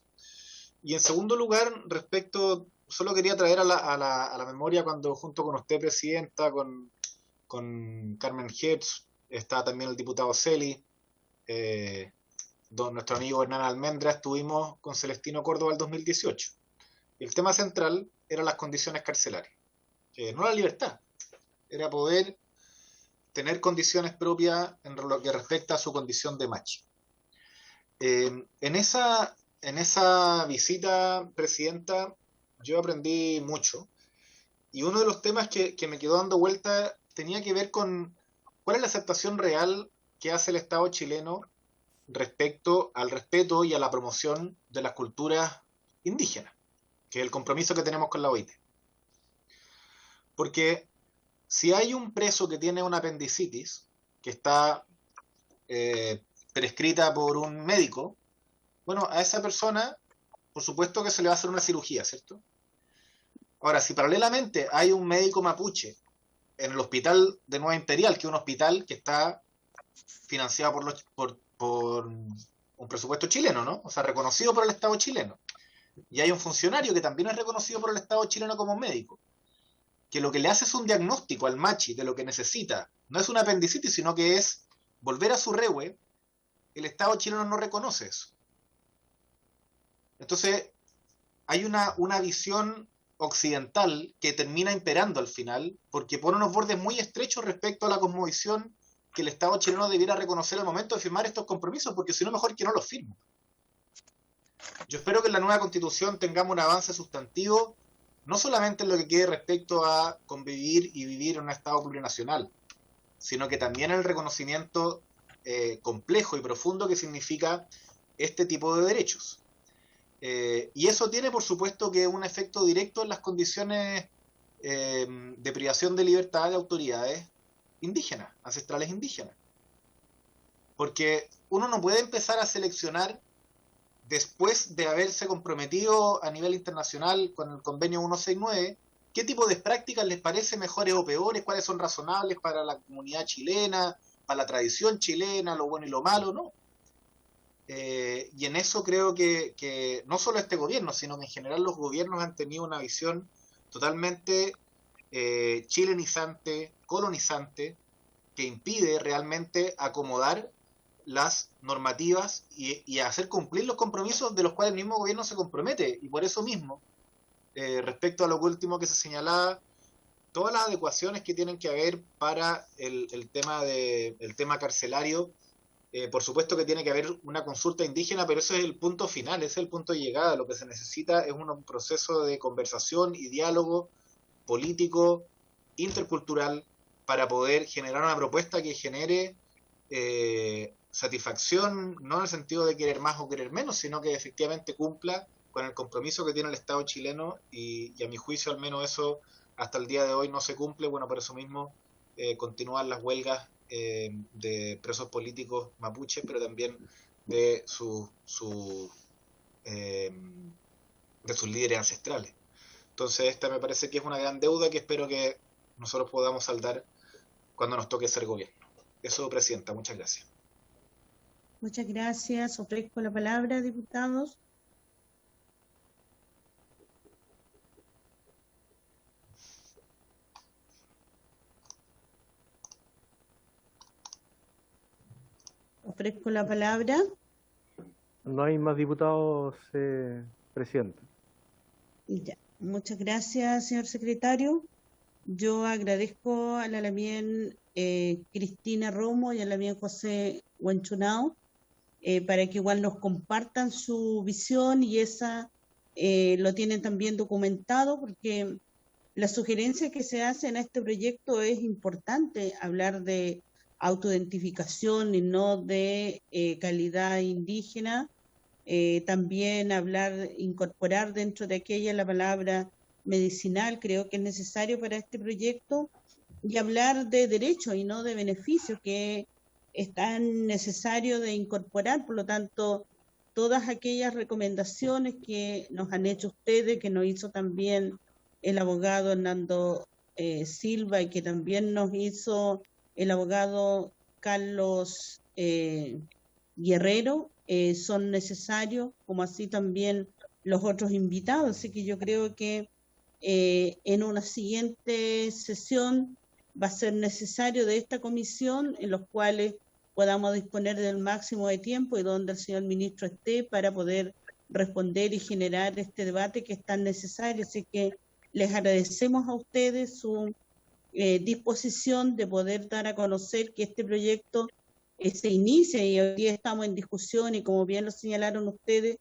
Y en segundo lugar, solo quería traer a la memoria cuando junto con usted, Presidenta, con Carmen Hertz, está también el diputado Celi, nuestro amigo Hernán Almendra, estuvimos con Celestino Córdoba el 2018. Y el tema central eran las condiciones carcelarias, no la libertad, era poder tener condiciones propias en lo que respecta a su condición de macho. En esa visita, Presidenta, yo aprendí mucho, y uno de los temas que me quedó dando vuelta tenía que ver con cuál es la aceptación real que hace el Estado chileno respecto al respeto y a la promoción de las culturas indígenas, que es el compromiso que tenemos con la OIT. Porque si hay un preso que tiene una apendicitis, que está prescrita por un médico, bueno, a esa persona, por supuesto que se le va a hacer una cirugía, ¿cierto? Ahora, si paralelamente hay un médico mapuche en el hospital de Nueva Imperial, que es un hospital que está financiado por un presupuesto chileno, ¿no? O sea, reconocido por el Estado chileno. Y hay un funcionario que también es reconocido por el Estado chileno como médico, que lo que le hace es un diagnóstico al machi de lo que necesita. No es una apendicitis, sino que es volver a su rehue. El Estado chileno no reconoce eso. Entonces, hay una visión occidental que termina imperando al final, porque pone unos bordes muy estrechos respecto a la cosmovisión que el Estado chileno debiera reconocer al momento de firmar estos compromisos, porque si no, mejor que no los firme. Yo espero que en la nueva Constitución tengamos un avance sustantivo no solamente en lo que quede respecto a convivir y vivir en un Estado plurinacional, sino que también el reconocimiento complejo y profundo que significa este tipo de derechos. Y eso tiene, por supuesto, que un efecto directo en las condiciones de privación de libertad de autoridades indígenas, ancestrales indígenas. Porque uno no puede empezar a seleccionar después de haberse comprometido a nivel internacional con el convenio 169, qué tipo de prácticas les parece mejores o peores, cuáles son razonables para la comunidad chilena, para la tradición chilena, lo bueno y lo malo, ¿no? Y en eso creo que no solo este gobierno, sino que en general los gobiernos han tenido una visión totalmente chilenizante, colonizante, que impide realmente acomodar las normativas y hacer cumplir los compromisos de los cuales el mismo gobierno se compromete. Y por eso mismo, respecto a lo último que se señalaba, todas las adecuaciones que tienen que haber para el tema carcelario, por supuesto que tiene que haber una consulta indígena, pero ese es el punto final, ese es el punto de llegada. Lo que se necesita es un proceso de conversación y diálogo político, intercultural, para poder generar una propuesta que genere satisfacción, no en el sentido de querer más o querer menos, sino que efectivamente cumpla con el compromiso que tiene el Estado chileno, y a mi juicio al menos eso hasta el día de hoy no se cumple. Bueno, por eso mismo continúan las huelgas de presos políticos mapuches, pero también de sus líderes ancestrales. Entonces esta me parece que es una gran deuda que espero que nosotros podamos saldar cuando nos toque ser gobierno. Eso, Presidenta, muchas gracias. Muchas gracias. Ofrezco la palabra, diputados. Ofrezco la palabra. No hay más diputados, Presidenta. Ya. Muchas gracias, señor secretario. Yo agradezco a la Lamien Cristina Romo y a la Lamien José Huanchunao para que igual nos compartan su visión, y esa lo tienen también documentado, porque la sugerencia que se hace en este proyecto es importante, hablar de autoidentificación y no de calidad indígena. También incorporar dentro de aquella la palabra medicinal, creo que es necesario para este proyecto, y hablar de derechos y no de beneficios, que es tan necesario de incorporar. Por lo tanto, todas aquellas recomendaciones que nos han hecho ustedes, que nos hizo también el abogado Hernando Silva, y que también nos hizo el abogado Carlos Guerrero, son necesarios, como así también los otros invitados. Así que yo creo que en una siguiente sesión va a ser necesario de esta comisión, en los cuales podamos disponer del máximo de tiempo y donde el señor ministro esté, para poder responder y generar este debate que es tan necesario. Así que les agradecemos a ustedes su disposición de poder dar a conocer que este proyecto se inicia, y hoy día estamos en discusión, y como bien lo señalaron ustedes,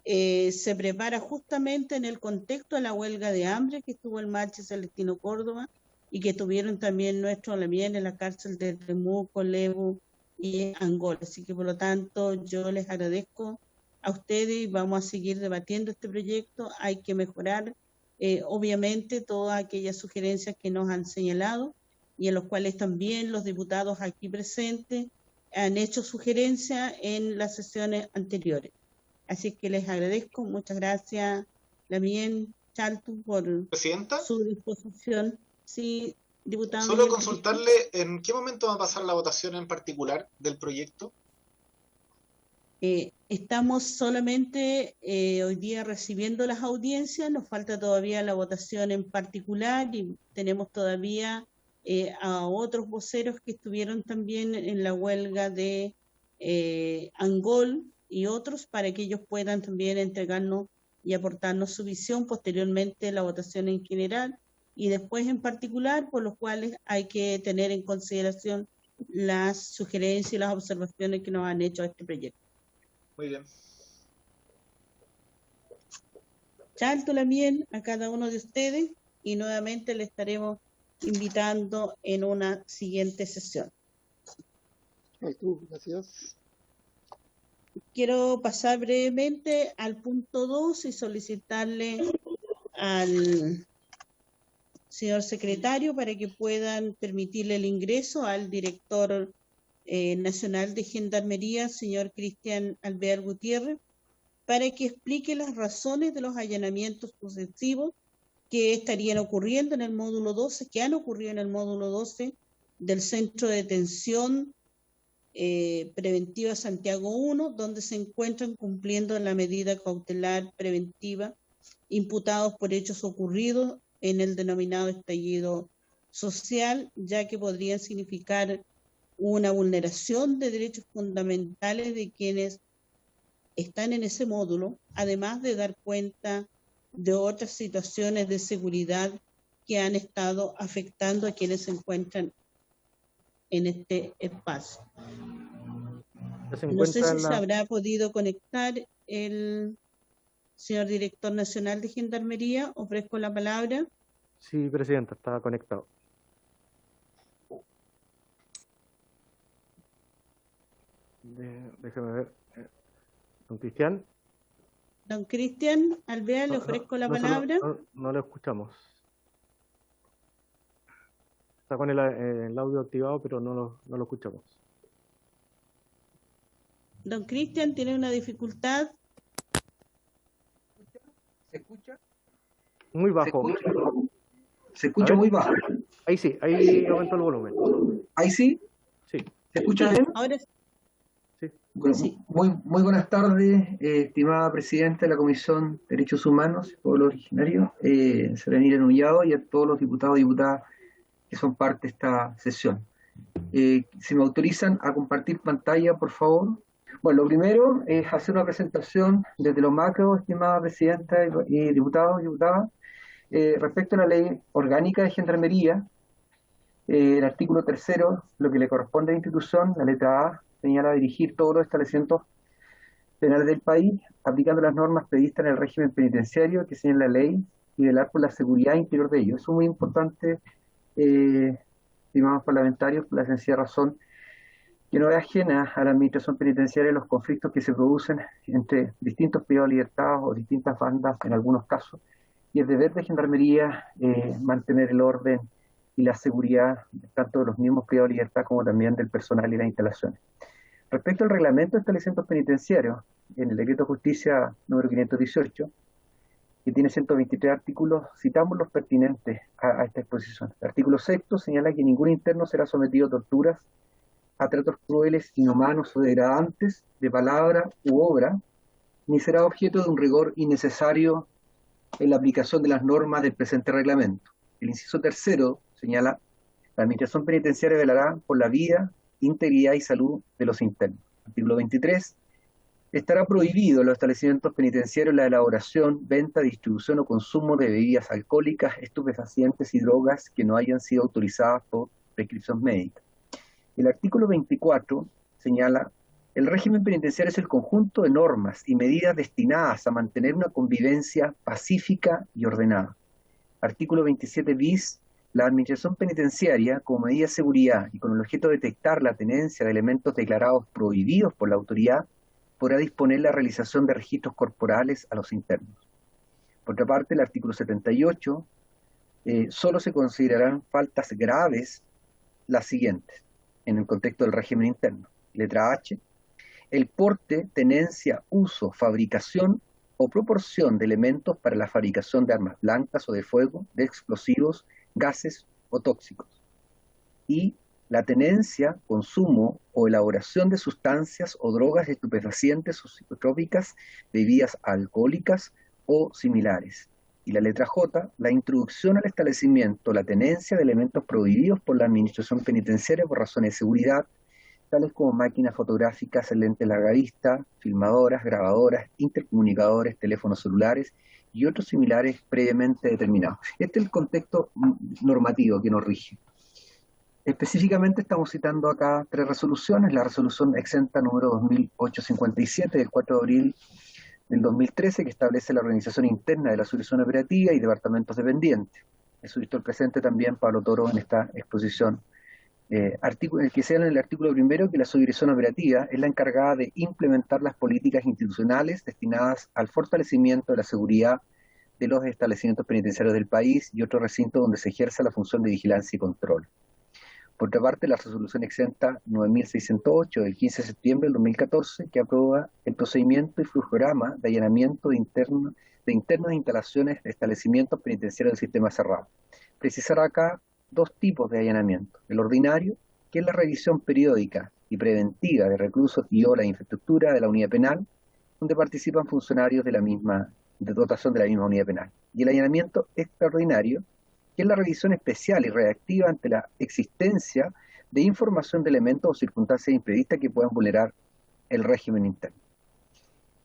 se prepara justamente en el contexto de la huelga de hambre que estuvo el Marche Celestino Córdoba, y que tuvieron también nuestros Lamien en la cárcel de Temuco, Lebu y Angola. Así que por lo tanto yo les agradezco a ustedes, y vamos a seguir debatiendo este proyecto. Hay que mejorar obviamente todas aquellas sugerencias que nos han señalado, y en los cuales también los diputados aquí presentes han hecho sugerencias en las sesiones anteriores. Así que les agradezco. Muchas gracias, Lamien Chaltu, por ¿Presidenta? Su disposición. Sí, diputado. Solo consultarle, ¿en qué momento va a pasar la votación en particular del proyecto? Estamos solamente hoy día recibiendo las audiencias, nos falta todavía la votación en particular, y tenemos todavía a otros voceros que estuvieron también en la huelga de Angol y otros, para que ellos puedan también entregarnos y aportarnos su visión, posteriormente la votación en general, y después en particular, por los cuales hay que tener en consideración las sugerencias y las observaciones que nos han hecho a este proyecto. Muy bien. Chalto también a cada uno de ustedes y nuevamente le estaremos invitando en una siguiente sesión. Gracias. Quiero pasar brevemente al punto 2 y solicitarle al señor secretario para que puedan permitirle el ingreso al director nacional de Gendarmería, señor Cristian Alvear Gutiérrez, para que explique las razones de los allanamientos sucesivos que estarían ocurriendo en el módulo 12, que han ocurrido en el módulo 12 del Centro de Detención Preventiva Santiago 1, donde se encuentran cumpliendo la medida cautelar preventiva imputados por hechos ocurridos en el denominado estallido social, ya que podrían significar una vulneración de derechos fundamentales de quienes están en ese módulo, además de dar cuenta de otras situaciones de seguridad que han estado afectando a quienes se encuentran en este espacio. No sé si se habrá podido conectar el señor director nacional de Gendarmería. Ofrezco la palabra. Sí, presidenta, estaba conectado. Déjeme ver. Don Cristian. Don Cristian Alvear, le ofrezco la palabra. No lo escuchamos. Está con el audio activado, pero no lo escuchamos. Don Cristian tiene una dificultad. ¿Se escucha? Muy bajo. Se escucha muy bajo. Ahí sí, ahí aumentó el volumen. ¿Ahí sí? Sí. ¿Se escucha bien? Ahora sí. Bueno, sí. Muy buenas tardes, estimada Presidenta de la Comisión de Derechos Humanos y Pueblo Originario, Serenira Nullado, y a todos los diputados y diputadas que son parte de esta sesión. Si me autorizan a compartir pantalla, por favor. Bueno, lo primero es hacer una presentación desde lo macro, estimada Presidenta y diputados y diputadas, respecto a la Ley Orgánica de Gendarmería. El artículo 3º, lo que le corresponde a la institución, la letra A, señala dirigir todos los establecimientos penales del país, aplicando las normas previstas en el régimen penitenciario que señala la ley y velar por la seguridad interior de ellos. Eso es muy importante, estimados parlamentarios, por la sencilla razón que no es ajena a la administración penitenciaria los conflictos que se producen entre distintos privados de libertad o distintas bandas en algunos casos, y el deber de Gendarmería mantener el orden y la seguridad tanto de los mismos privados de libertad como también del personal y las instalaciones. Respecto al reglamento de establecimientos penitenciarios, en el decreto de justicia número 518, que tiene 123 artículos, citamos los pertinentes a esta exposición. El artículo 6º señala que ningún interno será sometido a torturas, a tratos crueles, inhumanos o degradantes de palabra u obra, ni será objeto de un rigor innecesario en la aplicación de las normas del presente reglamento. El inciso 3º señala: la administración penitenciaria velará por la vida, integridad y salud de los internos. Artículo 23. Estará prohibido en los establecimientos penitenciarios la elaboración, venta, distribución o consumo de bebidas alcohólicas, estupefacientes y drogas que no hayan sido autorizadas por prescripción médica. El artículo 24 señala: el régimen penitenciario es el conjunto de normas y medidas destinadas a mantener una convivencia pacífica y ordenada. Artículo 27 bis. La administración penitenciaria, como medida de seguridad y con el objeto de detectar la tenencia de elementos declarados prohibidos por la autoridad, podrá disponer la realización de registros corporales a los internos. Por otra parte, el artículo 78, solo se considerarán faltas graves las siguientes, en el contexto del régimen interno. Letra H, el porte, tenencia, uso, fabricación o proporción de elementos para la fabricación de armas blancas o de fuego, de explosivos, gases o tóxicos. Y la tenencia, consumo o elaboración de sustancias o drogas estupefacientes o psicotrópicas, bebidas alcohólicas o similares. Y la letra J, la introducción al establecimiento, la tenencia de elementos prohibidos por la administración penitenciaria por razones de seguridad, tales como máquinas fotográficas, lentes larga vista, filmadoras, grabadoras, intercomunicadores, teléfonos celulares y otros similares previamente determinados. Este es el contexto normativo que nos rige. Específicamente estamos citando acá 3 resoluciones: la resolución exenta número 2857 del 4 de abril del 2013 que establece la organización interna de la subdirección operativa y departamentos dependientes. Eso visto el presente también Pablo Toro en esta exposición. Que sea en el artículo primero que la subdirección operativa es la encargada de implementar las políticas institucionales destinadas al fortalecimiento de la seguridad de los establecimientos penitenciarios del país y otros recintos donde se ejerza la función de vigilancia y control. Por otra parte, la resolución exenta 9608 del 15 de septiembre del 2014, que aprueba el procedimiento y flujograma de allanamiento de internas de instalaciones de establecimientos penitenciarios del sistema cerrado. Precisar acá dos tipos de allanamiento. El ordinario, que es la revisión periódica y preventiva de reclusos y o la infraestructura de la unidad penal, donde participan funcionarios de dotación de la misma unidad penal. Y el allanamiento extraordinario, que es la revisión especial y reactiva ante la existencia de información de elementos o circunstancias imprevistas que puedan vulnerar el régimen interno.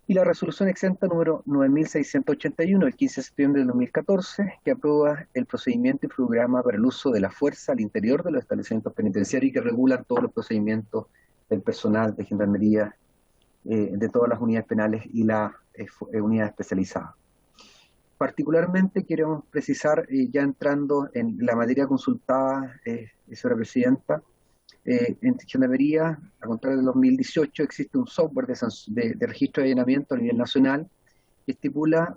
Y la resolución exenta número 9681 del 15 de septiembre del 2014, que aprueba el procedimiento y programa para el uso de la fuerza al interior de los establecimientos penitenciarios y que regulan todos los procedimientos del personal de gendarmería, de todas las unidades penales y las unidades especializadas. Particularmente queremos precisar, ya entrando en la materia consultada, señora Presidenta, en Gendarmería, a contrario del 2018, existe un software de registro de allanamiento a nivel nacional que estipula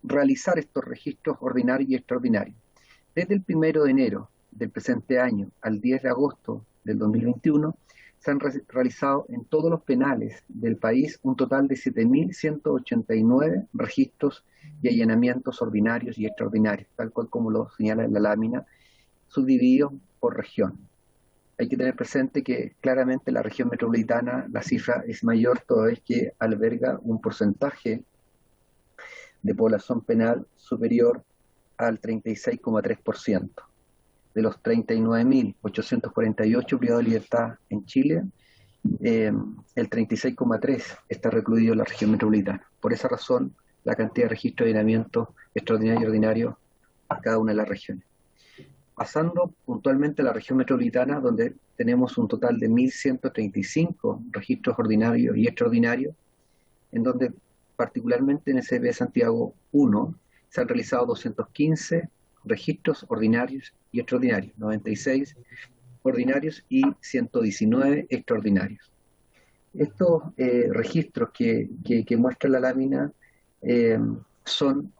realizar estos registros ordinarios y extraordinarios. Desde el 1 de enero del presente año al 10 de agosto del 2021, se han realizado en todos los penales del país un total de 7.189 registros y allanamientos ordinarios y extraordinarios, tal cual como lo señala en la lámina, subdivididos por región. Hay que tener presente que claramente la región metropolitana la cifra es mayor toda vez que alberga un porcentaje de población penal superior al 36,3%. De los 39.848 privados de libertad en Chile, el 36,3% está recluido en la región metropolitana. Por esa razón, la cantidad de registros de allanamiento extraordinario y ordinario a cada una de las regiones. Pasando puntualmente a la región metropolitana, donde tenemos un total de 1.135 registros ordinarios y extraordinarios, en donde particularmente en SB Santiago 1 se han realizado 215 registros ordinarios y extraordinarios, 96 ordinarios y 119 extraordinarios. Estos registros que muestra la lámina son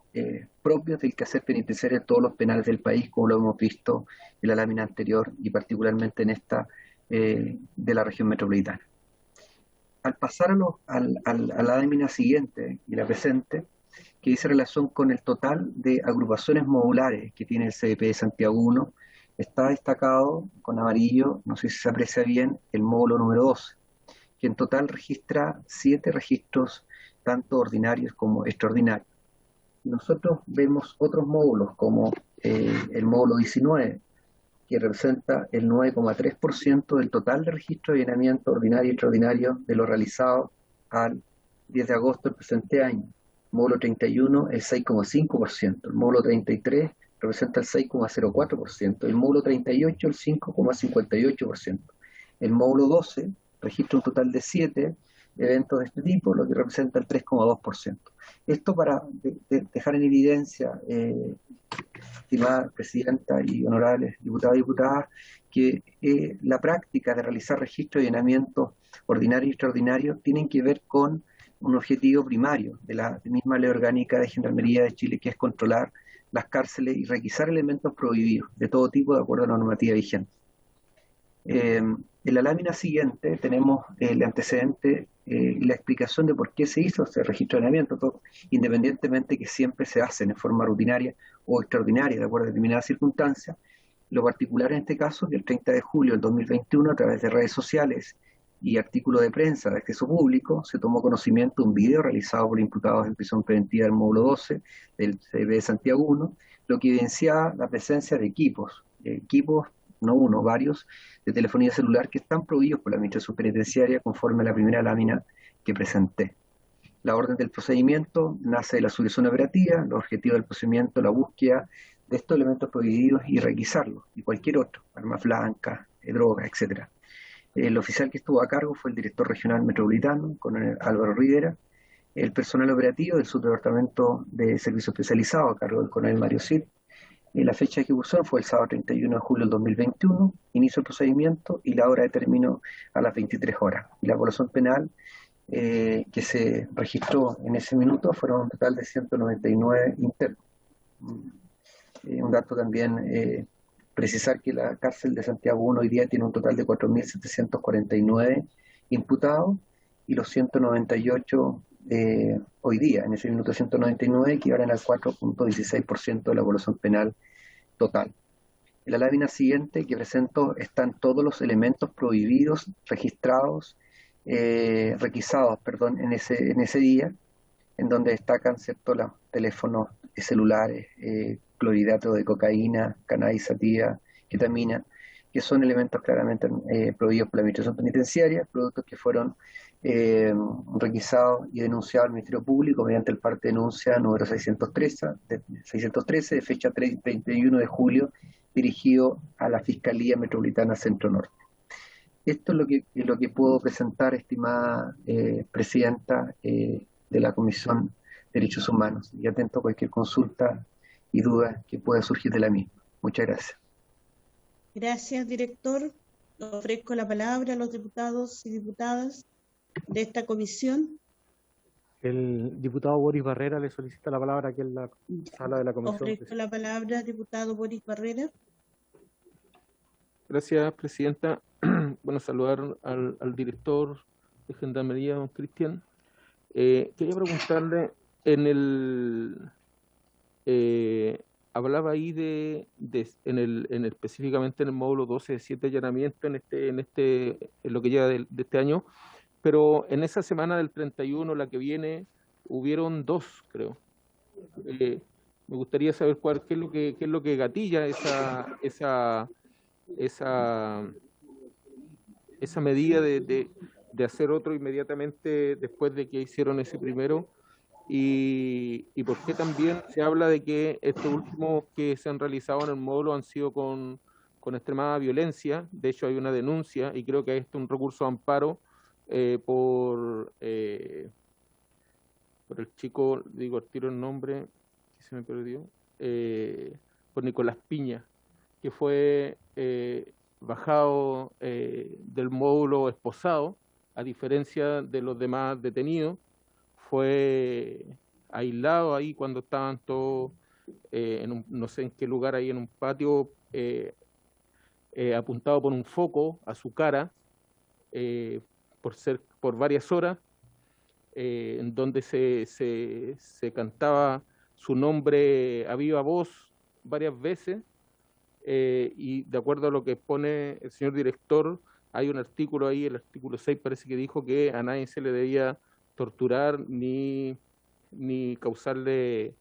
propios del quehacer penitenciario de todos los penales del país, como lo hemos visto en la lámina anterior y particularmente en esta de la región metropolitana. Al pasar a la lámina siguiente y la presente, que dice relación con el total de agrupaciones modulares que tiene el CDP de Santiago 1, está destacado con amarillo, no sé si se aprecia bien, el módulo número 12, que en total registra 7 registros, tanto ordinarios como extraordinarios. Nosotros vemos otros módulos como el módulo 19, que representa el 9,3% del total de registro de allanamiento ordinario y extraordinario de lo realizado al 10 de agosto del presente año. El módulo 31 el 6,5%, el módulo 33 representa el 6,04%, el módulo 38 el 5,58%, el módulo 12 registra un total de 7 eventos de este tipo, lo que representa el 3,2%. Esto para dejar en evidencia, estimada Presidenta y honorables diputados y diputadas, que la práctica de realizar registros de allanamiento ordinario y extraordinario tienen que ver con un objetivo primario de la misma Ley Orgánica de Gendarmería de Chile, que es controlar las cárceles y requisar elementos prohibidos de todo tipo de acuerdo a la normativa vigente. En la lámina siguiente tenemos el antecedente y la explicación de por qué se hizo ese registro de allanamiento, independientemente que siempre se hacen en forma rutinaria o extraordinaria de acuerdo a determinadas circunstancias. Lo particular en este caso es que el 30 de julio del 2021, a través de redes sociales y artículos de prensa de acceso público, se tomó conocimiento de un video realizado por imputados en prisión preventiva del módulo 12 del CB de Santiago 1, lo que evidenciaba la presencia de equipos, no uno, varios, de telefonía celular que están prohibidos por la Administración Penitenciaria conforme a la primera lámina que presenté. La orden del procedimiento nace de la subdirección operativa, los objetivos del procedimiento, la búsqueda de estos elementos prohibidos y requisarlos, y cualquier otro, armas blancas, drogas, etc. El oficial que estuvo a cargo fue el director regional metropolitano, coronel Álvaro Rivera, el personal operativo del Subdepartamento de Servicio Especializado a cargo del coronel Mario Cid. La fecha de ejecución fue el sábado 31 de julio del 2021, inicio del procedimiento y la hora de término a las 23 horas. Y la evaluación penal que se registró en ese minuto fueron un total de 199 internos. Un dato también, precisar que la cárcel de Santiago 1 hoy día tiene un total de 4.749 imputados y los 198 hoy día, en ese minuto 199, equivalen al 4.16% de la población penal total. En la lámina siguiente que presento están todos los elementos prohibidos, registrados, requisados, perdón, en ese día, en donde destacan, ¿cierto?, los teléfonos celulares, clorhidrato de cocaína, cannabis sativa, ketamina, que son elementos claramente prohibidos por la Administración Penitenciaria, productos que fueron requisados y denunciados al Ministerio Público mediante el parte de denuncia número 613 de fecha 31 de julio, dirigido a la Fiscalía Metropolitana Centro Norte. Esto es lo que puedo presentar, estimada Presidenta de la Comisión de Derechos Humanos, y atento a cualquier consulta y duda que pueda surgir de la misma. Muchas gracias. Gracias, director. Ofrezco la palabra a los diputados y diputadas de esta comisión. El diputado Boris Barrera le solicita la palabra aquí en la sala de la comisión. Ofrezco la palabra al diputado Boris Barrera. Gracias, Presidenta. Bueno, saludar al director de Gendarmería, don Cristian. Quería preguntarle, hablaba ahí específicamente en el módulo 12 de 7 allanamientos en lo que lleva de este año, pero en esa semana del 31, la que viene, hubieron 2, creo. Me gustaría saber qué es lo que gatilla esa medida de hacer otro inmediatamente después de que hicieron ese primero, y por qué también se habla de que estos últimos que se han realizado en el módulo han sido con extremada violencia. De hecho, hay una denuncia y creo que hay un recurso de amparo por el chico, digo, tiro el nombre, que se me perdió, por Nicolás Piña, que fue bajado del módulo esposado, a diferencia de los demás detenidos. Fue aislado ahí cuando estaban todos no sé en qué lugar, ahí en un patio, apuntado por un foco a su cara por varias horas, en donde se cantaba su nombre a viva voz varias veces, y de acuerdo a lo que expone el señor director, hay un artículo ahí, el artículo 6 parece que dijo que a nadie se le debía torturar ni causarle,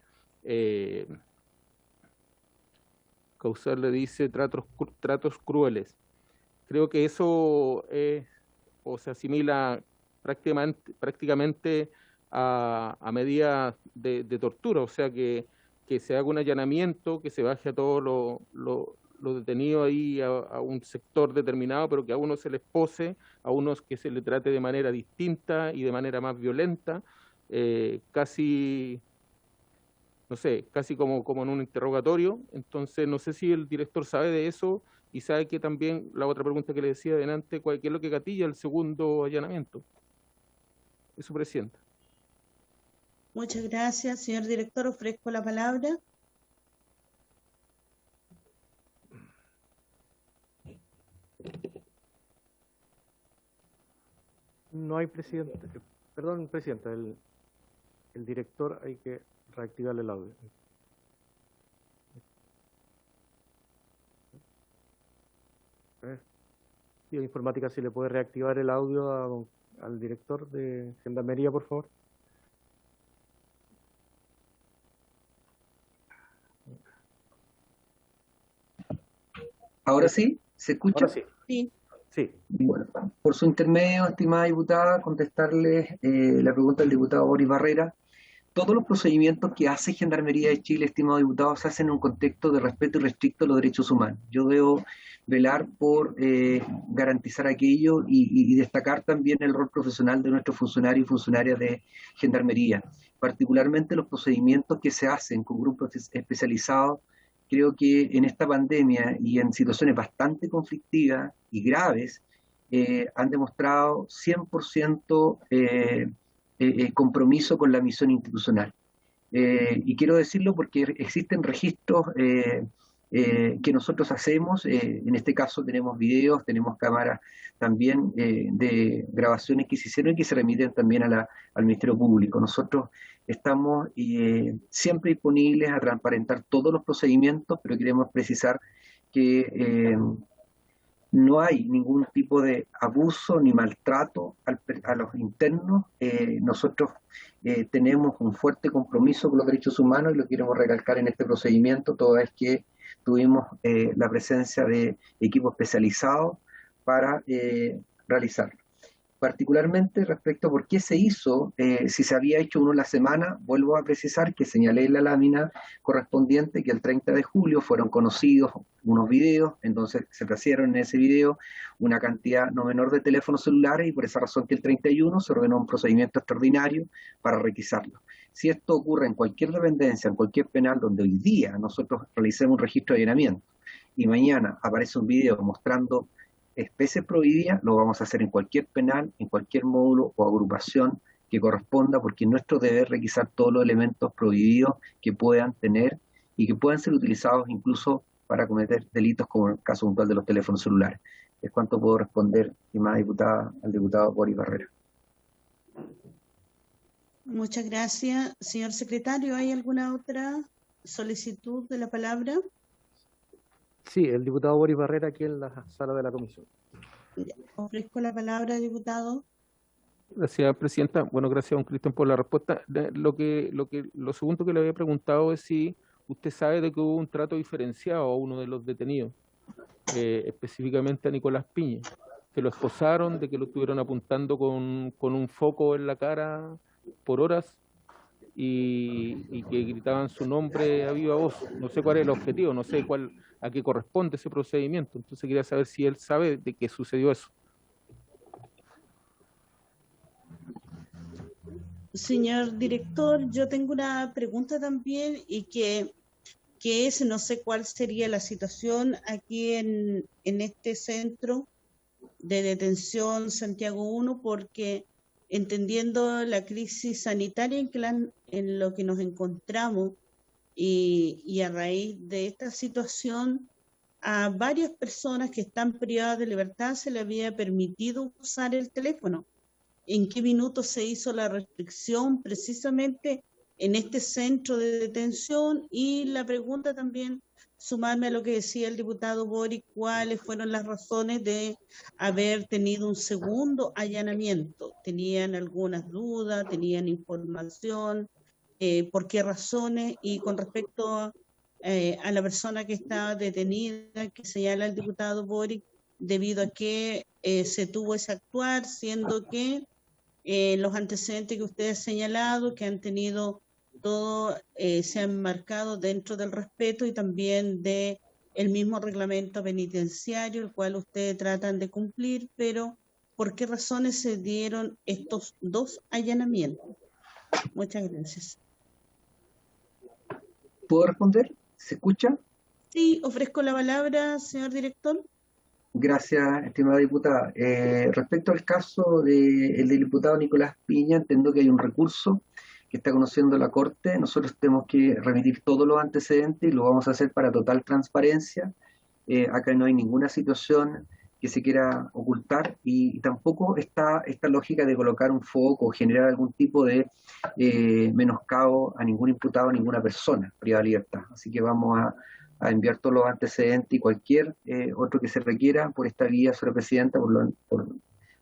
dice, tratos crueles. Creo que eso o se asimila prácticamente a medidas de tortura, o sea que se haga un allanamiento, que se baje a todos los detenidos ahí a un sector determinado, pero que a unos se les pose, a unos que se les trate de manera distinta y de manera más violenta, casi, no sé, casi como en un interrogatorio. Entonces, no sé si el director sabe de eso y sabe que también, la otra pregunta que le decía adelante, ¿qué es lo que gatilla el segundo allanamiento? Eso, Presidenta. Muchas gracias, señor director. Ofrezco la palabra. No hay presidente. Perdón, presidenta, el director hay que reactivarle el audio. Y informática, si le puede reactivar el audio al director de Gendarmería, por favor. ¿Ahora sí? ¿Se escucha? Ahora sí. Sí. Sí. Bueno, por su intermedio, estimada diputada, contestarle la pregunta del diputado Boris Barrera todos los procedimientos que hace Gendarmería de Chile, estimado diputado, se hacen en un contexto de respeto irrestricto a los derechos humanos. Yo debo velar por garantizar aquello y destacar también el rol profesional de nuestros funcionarios y funcionarias de Gendarmería, particularmente los procedimientos que se hacen con grupos especializados. Creo que en esta pandemia y en situaciones bastante conflictivas y graves han demostrado 100% compromiso con la misión institucional. Y quiero decirlo porque existen registros que nosotros hacemos, en este caso tenemos videos, tenemos cámaras también de grabaciones que se hicieron y que se remiten también al Ministerio Público. Nosotros estamos siempre disponibles a transparentar todos los procedimientos, pero queremos precisar que no hay ningún tipo de abuso ni maltrato a los internos. Nosotros tenemos un fuerte compromiso con los derechos humanos y lo queremos recalcar en este procedimiento, toda vez que tuvimos la presencia de equipos especializados para realizarlo. Particularmente respecto a por qué se hizo, si se había hecho uno en la semana, vuelvo a precisar que señalé en la lámina correspondiente que el 30 de julio fueron conocidos unos videos, entonces se trajeron en ese video una cantidad no menor de teléfonos celulares y por esa razón que el 31 se ordenó un procedimiento extraordinario para requisarlo. Si esto ocurre en cualquier dependencia, en cualquier penal donde hoy día nosotros realicemos un registro de allanamiento y mañana aparece un video mostrando especies prohibidas, lo vamos a hacer en cualquier penal, en cualquier módulo o agrupación que corresponda, porque es nuestro deber requisar todos los elementos prohibidos que puedan tener y que puedan ser utilizados incluso para cometer delitos como el caso puntual de los teléfonos celulares. Es cuanto puedo responder, estimada diputada, al diputado Boris Barrera. Muchas gracias. Señor secretario, ¿hay alguna otra solicitud de la palabra? Sí, el diputado Boris Barrera aquí en la sala de la comisión. Ofrezco la palabra, diputado. Gracias, presidenta. Bueno, gracias, don Cristian, por la respuesta. Lo segundo que le había preguntado es si usted sabe de que hubo un trato diferenciado a uno de los detenidos, específicamente a Nicolás Piña, que lo esposaron, de que lo estuvieron apuntando con un foco en la cara por horas y que gritaban su nombre a viva voz. No sé cuál es el objetivo, no sé a qué corresponde ese procedimiento. Entonces quería saber si él sabe de qué sucedió eso. Señor director, yo tengo una pregunta también y que es, no sé cuál sería la situación aquí en este centro de detención Santiago 1, porque entendiendo la crisis sanitaria en lo que nos encontramos y a raíz de esta situación, a varias personas que están privadas de libertad se les había permitido usar el teléfono. ¿En qué minuto se hizo la restricción precisamente en este centro de detención? Y la pregunta también, sumarme a lo que decía el diputado Boris, ¿cuáles fueron las razones de haber tenido un segundo allanamiento? ¿Tenían algunas dudas? ¿Tenían información? ¿Por qué razones? Y con respecto a la persona que está detenida, que señala el diputado Boris, debido a que se tuvo ese actuar, siendo que los antecedentes que usted ha señalado, que han tenido todo, se han marcado dentro del respeto y también de el mismo reglamento penitenciario, el cual ustedes tratan de cumplir, pero ¿por qué razones se dieron estos dos allanamientos? Muchas gracias. ¿Puedo responder? ¿Se escucha? Sí, ofrezco la palabra, señor director. Gracias, estimada diputada. Respecto al caso del diputado Nicolás Piña, entiendo que hay un recurso que está conociendo la Corte. Nosotros tenemos que remitir todos los antecedentes y lo vamos a hacer para total transparencia. Acá no hay ninguna situación que se quiera ocultar y tampoco está esta lógica de colocar un foco o generar algún tipo de menoscabo a ningún imputado, a ninguna persona privada de libertad. Así que vamos a enviar todos los antecedentes y cualquier otro que se requiera por esta vía, señora presidenta,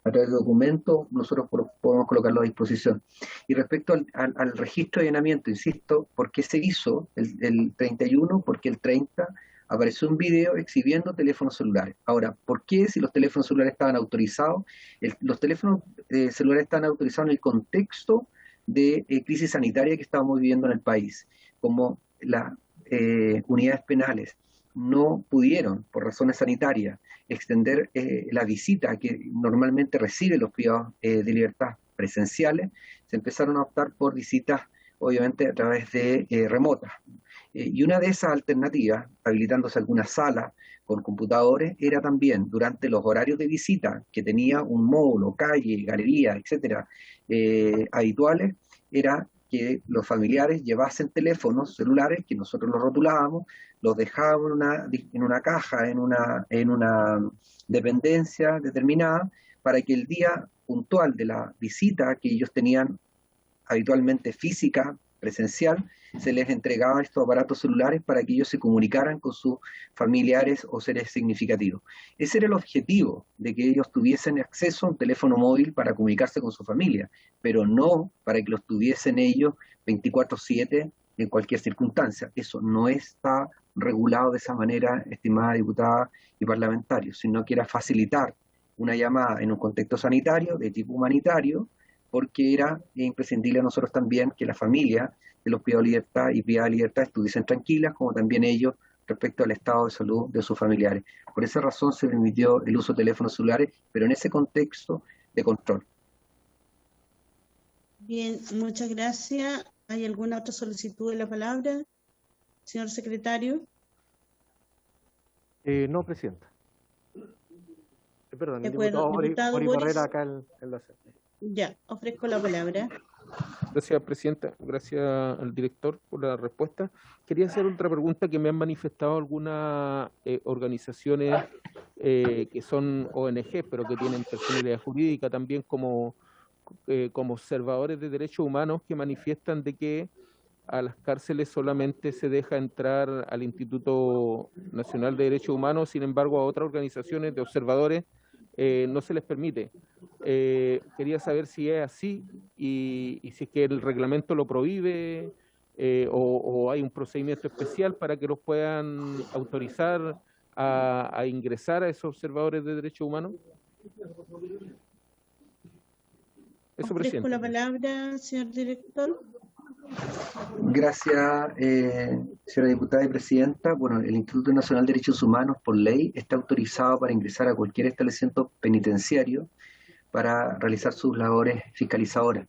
a través de documentos, nosotros podemos colocarlo a disposición. Y respecto al registro de allanamiento, insisto, ¿por qué se hizo el 31? Porque el 30 apareció un video exhibiendo teléfonos celulares. Ahora, ¿por qué si los teléfonos celulares estaban autorizados? Los teléfonos celulares estaban autorizados en el contexto de crisis sanitaria que estábamos viviendo en el país. Como las unidades penales no pudieron, por razones sanitarias, extender la visita que normalmente reciben los privados de libertad presenciales, se empezaron a optar por visitas, obviamente, a través de remotas. Y una de esas alternativas, habilitándose alguna sala con computadores, era también durante los horarios de visita que tenía un módulo, calle, galería, etcétera, habituales, era que los familiares llevasen teléfonos celulares que nosotros los rotulábamos, los dejábamos en una caja, en una dependencia determinada, para que el día puntual de la visita que ellos tenían habitualmente física, presencial, se les entregaba estos aparatos celulares para que ellos se comunicaran con sus familiares o seres significativos. Ese era el objetivo, de que ellos tuviesen acceso a un teléfono móvil para comunicarse con su familia, pero no para que los tuviesen ellos 24/7 en cualquier circunstancia. Eso no está regulado de esa manera, estimada diputada y parlamentario, sino que era facilitar una llamada en un contexto sanitario, de tipo humanitario, porque era imprescindible a nosotros también que la familia de los privados de libertad y privadas de libertad estuviesen tranquilas, como también ellos respecto al estado de salud de sus familiares. Por esa razón se permitió el uso de teléfonos celulares, pero en ese contexto de control. Bien, muchas gracias. ¿Hay alguna otra solicitud de la palabra, señor secretario? No, Presidenta. Perdón, De el acuerdo, diputado diputado Boris Boris. Barrera acá en la sede. Ya, ofrezco la palabra. Gracias, Presidenta. Gracias al director por la respuesta. Quería hacer otra pregunta que me han manifestado algunas organizaciones que son ONG, pero que tienen personalidad jurídica también como observadores de derechos humanos, que manifiestan de que a las cárceles solamente se deja entrar al Instituto Nacional de Derechos Humanos, sin embargo a otras organizaciones de observadores no se les permite. Quería saber si es así y si es que el reglamento lo prohíbe o hay un procedimiento especial para que los puedan autorizar a ingresar a esos observadores de derechos humanos. Eso, Ofrezco Presidente. la palabra, señor director. Gracias, señora diputada y presidenta. Bueno, el Instituto Nacional de Derechos Humanos, por ley, está autorizado para ingresar a cualquier establecimiento penitenciario para realizar sus labores fiscalizadoras.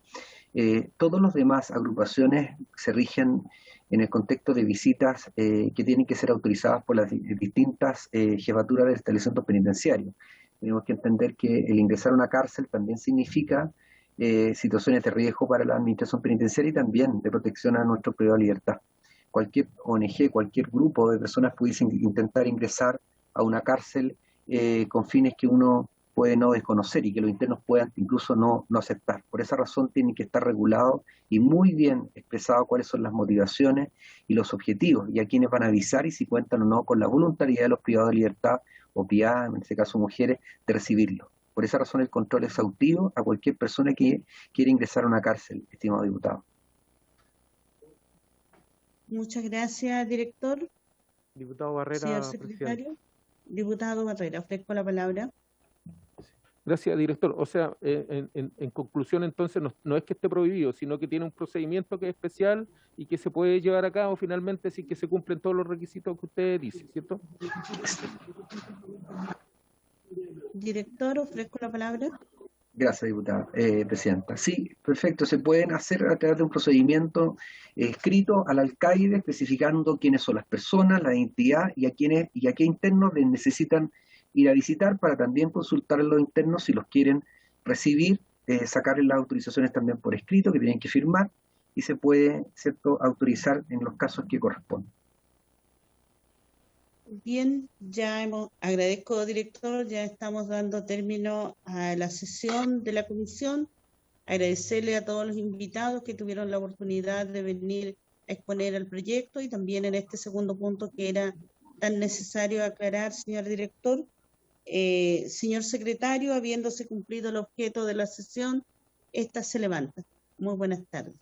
Todos los demás agrupaciones se rigen en el contexto de visitas que tienen que ser autorizadas por las distintas jefaturas del establecimiento penitenciario. Tenemos que entender que el ingresar a una cárcel también significa situaciones de riesgo para la administración penitenciaria y también de protección a nuestro privado de libertad. Cualquier ONG, cualquier grupo de personas pudiesen intentar ingresar a una cárcel con fines que uno puede no desconocer y que los internos puedan incluso no aceptar. Por esa razón tiene que estar regulado y muy bien expresado cuáles son las motivaciones y los objetivos y a quiénes van a avisar y si cuentan o no con la voluntariedad de los privados de libertad o privadas, en este caso mujeres, de recibirlo. Por esa razón el control exhaustivo a cualquier persona que quiera ingresar a una cárcel, estimado diputado. Muchas gracias, director. Diputado Barrera, Señor secretario. presidente. Diputado Barrera, ofrezco la palabra. Gracias, director. O sea, en conclusión, entonces, no es que esté prohibido, sino que tiene un procedimiento que es especial y que se puede llevar a cabo finalmente si que se cumplen todos los requisitos que usted dice, ¿cierto? Director, ofrezco la palabra. Gracias, diputada, presidenta. Sí, perfecto. Se pueden hacer a través de un procedimiento escrito al alcaide especificando quiénes son las personas, la identidad y a qué internos les necesitan ir a visitar para también consultar a los internos si los quieren recibir, sacarles las autorizaciones también por escrito que tienen que firmar y se puede, ¿cierto?, autorizar en los casos que corresponden. Bien, agradezco, director, ya estamos dando término a la sesión de la comisión. Agradecerle a todos los invitados que tuvieron la oportunidad de venir a exponer el proyecto y también en este segundo punto que era tan necesario aclarar, señor director. Señor secretario, habiéndose cumplido el objeto de la sesión, esta se levanta. Muy buenas tardes.